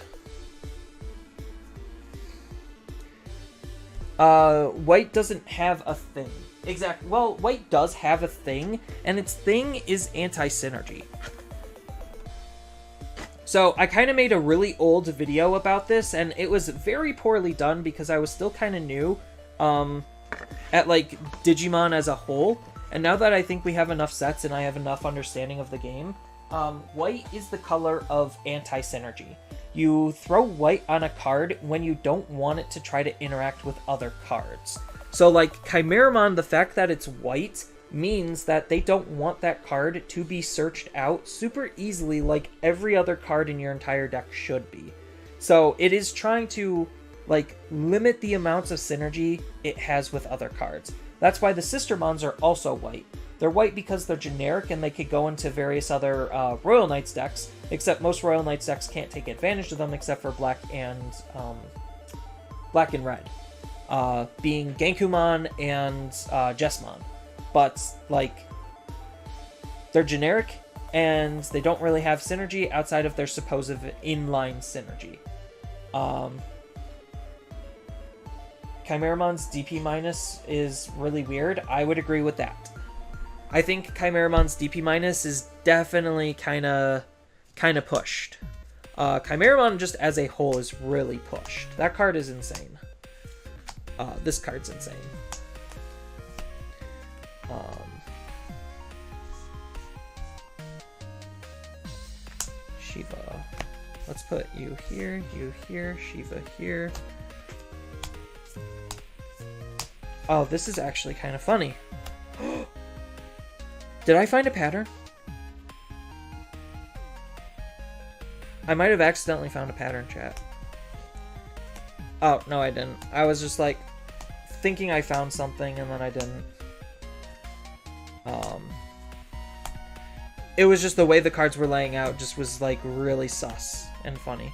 Speaker 1: White doesn't have a thing. Exactly. Well, white does have a thing, and its thing is anti-synergy. So, I kind of made a really old video about this, and it was very poorly done because I was still kind of new at, like, Digimon as a whole. And now that I think we have enough sets and I have enough understanding of the game, white is the color of anti-synergy. You throw white on a card when you don't want it to try to interact with other cards. So, like, Chimeramon, the fact that it's white means that they don't want that card to be searched out super easily like every other card in your entire deck should be. So, it is trying to, like, limit the amounts of synergy it has with other cards. That's why the Sistermons are also white. They're white because they're generic and they could go into various other Royal Knights decks, except most Royal Knights decks can't take advantage of them except for black and red. Being Genkumon and Jesmon. But, like, they're generic and they don't really have synergy outside of their supposed inline synergy. Chimeramon's DP- is really weird. I would agree with that. I think Chimeramon's DP- is definitely kind of pushed. Chimeramon just as a whole is really pushed. That card is insane. This card's insane. Shiva. Let's put you here, Shiva here. Oh, this is actually kind of funny. Did I find a pattern? I might have accidentally found a pattern, chat. Oh, no, I didn't. I was just, like, thinking I found something, and then I didn't. it was just the way the cards were laying out just was like really sus and funny.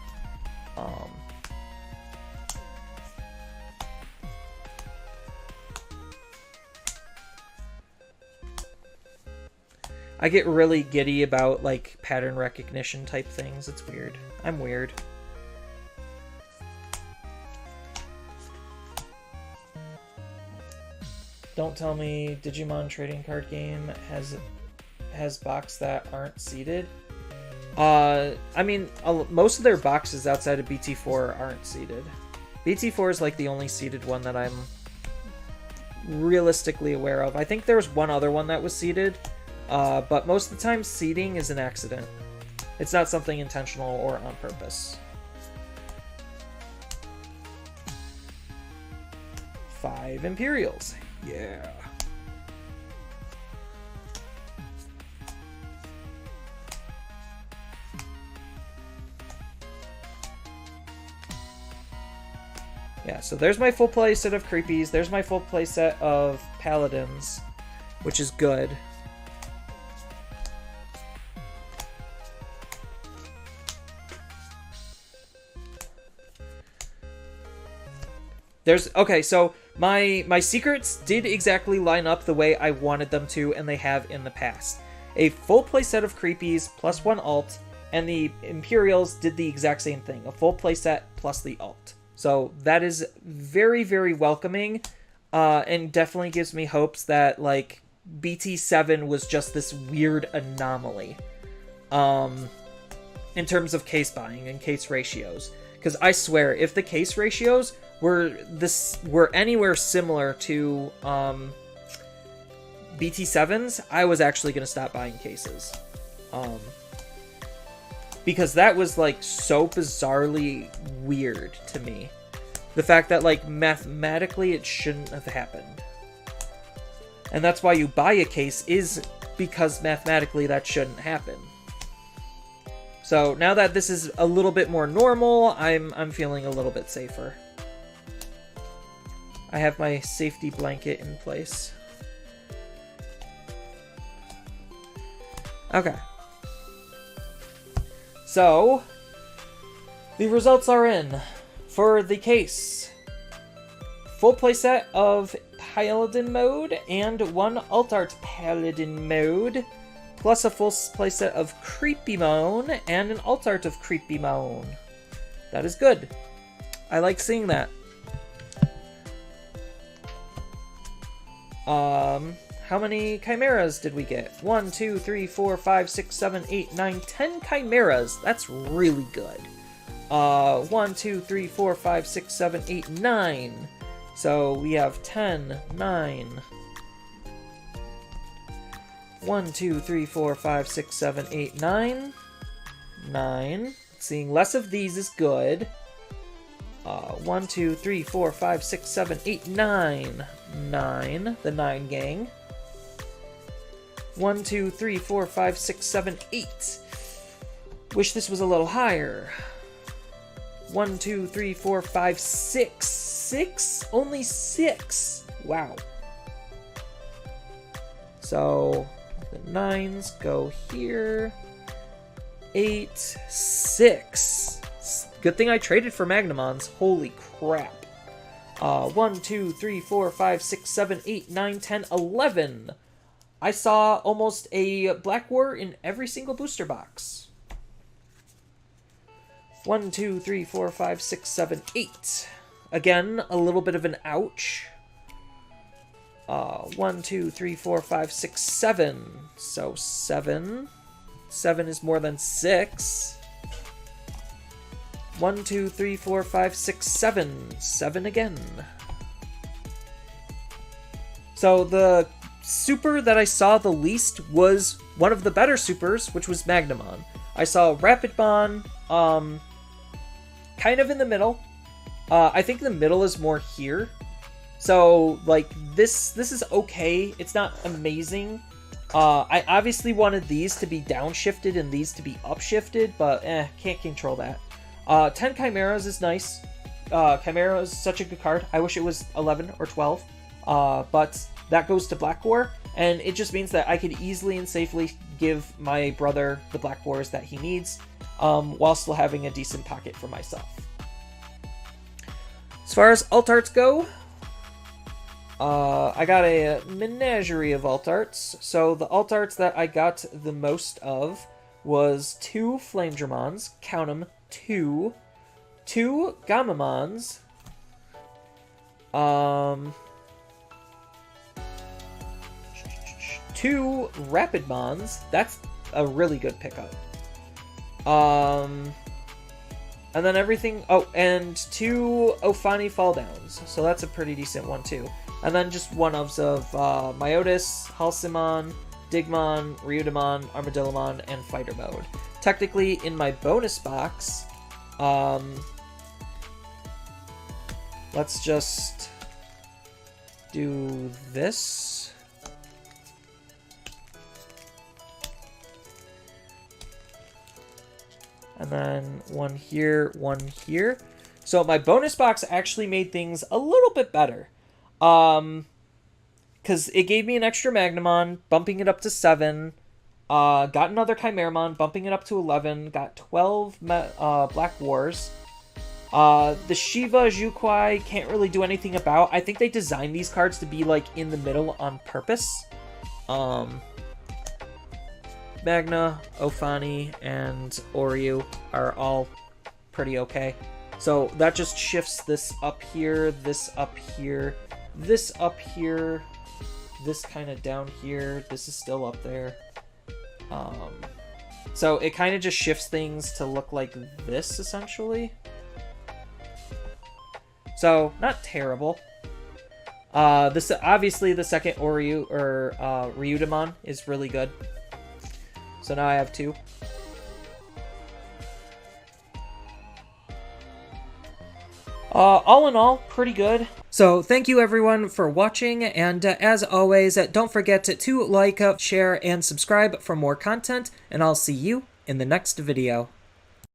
Speaker 1: I get really giddy about like pattern recognition type things. It's weird. I'm weird. Don't tell me Digimon trading card game has box that aren't seeded. I mean, most of their boxes outside of BT4 aren't seeded. BT4 is like the only seeded one that I'm realistically aware of. I think there was one other one that was seeded, but most of the time seeding is an accident. It's not something intentional or on purpose. 5 Imperials. Yeah. Yeah, so there's my full play set of creepies. There's my full play set of paladins, which is good. Okay, so my secrets did exactly line up the way I wanted them to, and they have in the past. A full play set of creepies plus 1 alt, and the Imperials did the exact same thing. A full play set plus the alt. So that is very, very welcoming, and definitely gives me hopes that, like, BT7 was just this weird anomaly in terms of case buying and case ratios. Because I swear, if the case ratios were anywhere similar to BT7's, I was actually going to stop buying cases. Because that was, like, so bizarrely weird to me. The fact that, like, mathematically it shouldn't have happened. And that's why you buy a case, is because mathematically that shouldn't happen. So now that this is a little bit more normal, I'm feeling a little bit safer. I have my safety blanket in place. Okay. So, the results are in. For the case, full playset of Paladin mode and 1 Alt Art Paladin mode, plus a full playset of Creepymon and an Alt Art of Creepymon. That is good. I like seeing that. How many chimeras did we get? 1, 2, 3, 4, 5, 6, 7, 8, 9, 10 chimeras. That's really good. 1, 2, 3, 4, 5, 6, 7, 8, 9. So we have 10, 9. 1, 2, 3, 4, 5, 6, 7, 8, 9. 9. Seeing less of these is good. 1, 2, 3, 4, 5, 6, 7, 8, 9. 9. The 9 gang. 1, 2, 3, 4, 5, 6, 7, 8. Wish this was a little higher. 1, 2, 3, 4, 5, 6. 6? Only 6. Wow. So the 9s go here. 8, 6. Good thing I traded for Magnamons. Holy crap. 1, 2, 3, 4, 5, 6, 7, 8, 9, 10, 11. I saw almost a Black War in every single booster box. 1, 2, 3, 4, 5, 6, 7, 8. Again, a little bit of an ouch. 1, 2, 3, 4, 5, 6, 7. So 7. 7 is more than 6. 1, 2, 3, 4, 5, 6, 7. 7 again. So the super that I saw the least was one of the better supers, which was Magnamon. I saw Rapidmon, kind of in the middle. I think the middle is more here. So, like, this is okay. It's not amazing. I obviously wanted these to be downshifted and these to be upshifted, but can't control that. 10 Chimeras is nice. Chimera is such a good card. I wish it was 11 or 12. But that goes to Black War. and it just means that I could easily and safely give my brother the Black Wars that he needs, while still having a decent pocket for myself. As far as alt arts go, I got a menagerie of alt arts. So the alt arts that I got the most of was 2 Flame Dramons, count them, 2 Gamamons, 2 Rapidmons, that's a really good pickup. And then everything, oh, and 2 Ophani Fall Downs, so that's a pretty decent one too. And then just one-ofs of Myotis, Halcymon, Digimon, Ryudamon, Armadillomon, and Fighter Mode. Technically, in my bonus box, let's just do this. And then one here, one here. So my bonus box actually made things a little bit better. Because it gave me an extra Magnamon, bumping it up to 7. Got another Chimeramon, bumping it up to 11. Got 12 Black Wars. The Shiva Jukwai can't really do anything about. I think they designed these cards to be like in the middle on purpose. Magna, Ophani, and Oryu are all pretty okay. So that just shifts this up here, this up here, this up here, this kind of down here, this is still up there. So it kind of just shifts things to look like this, essentially. So, not terrible. This obviously the second Oryu, or Ryudamon is really good. So now I have 2. All in all, pretty good. So thank you everyone for watching, and as always, don't forget to like, share, and subscribe for more content, and I'll see you in the next video.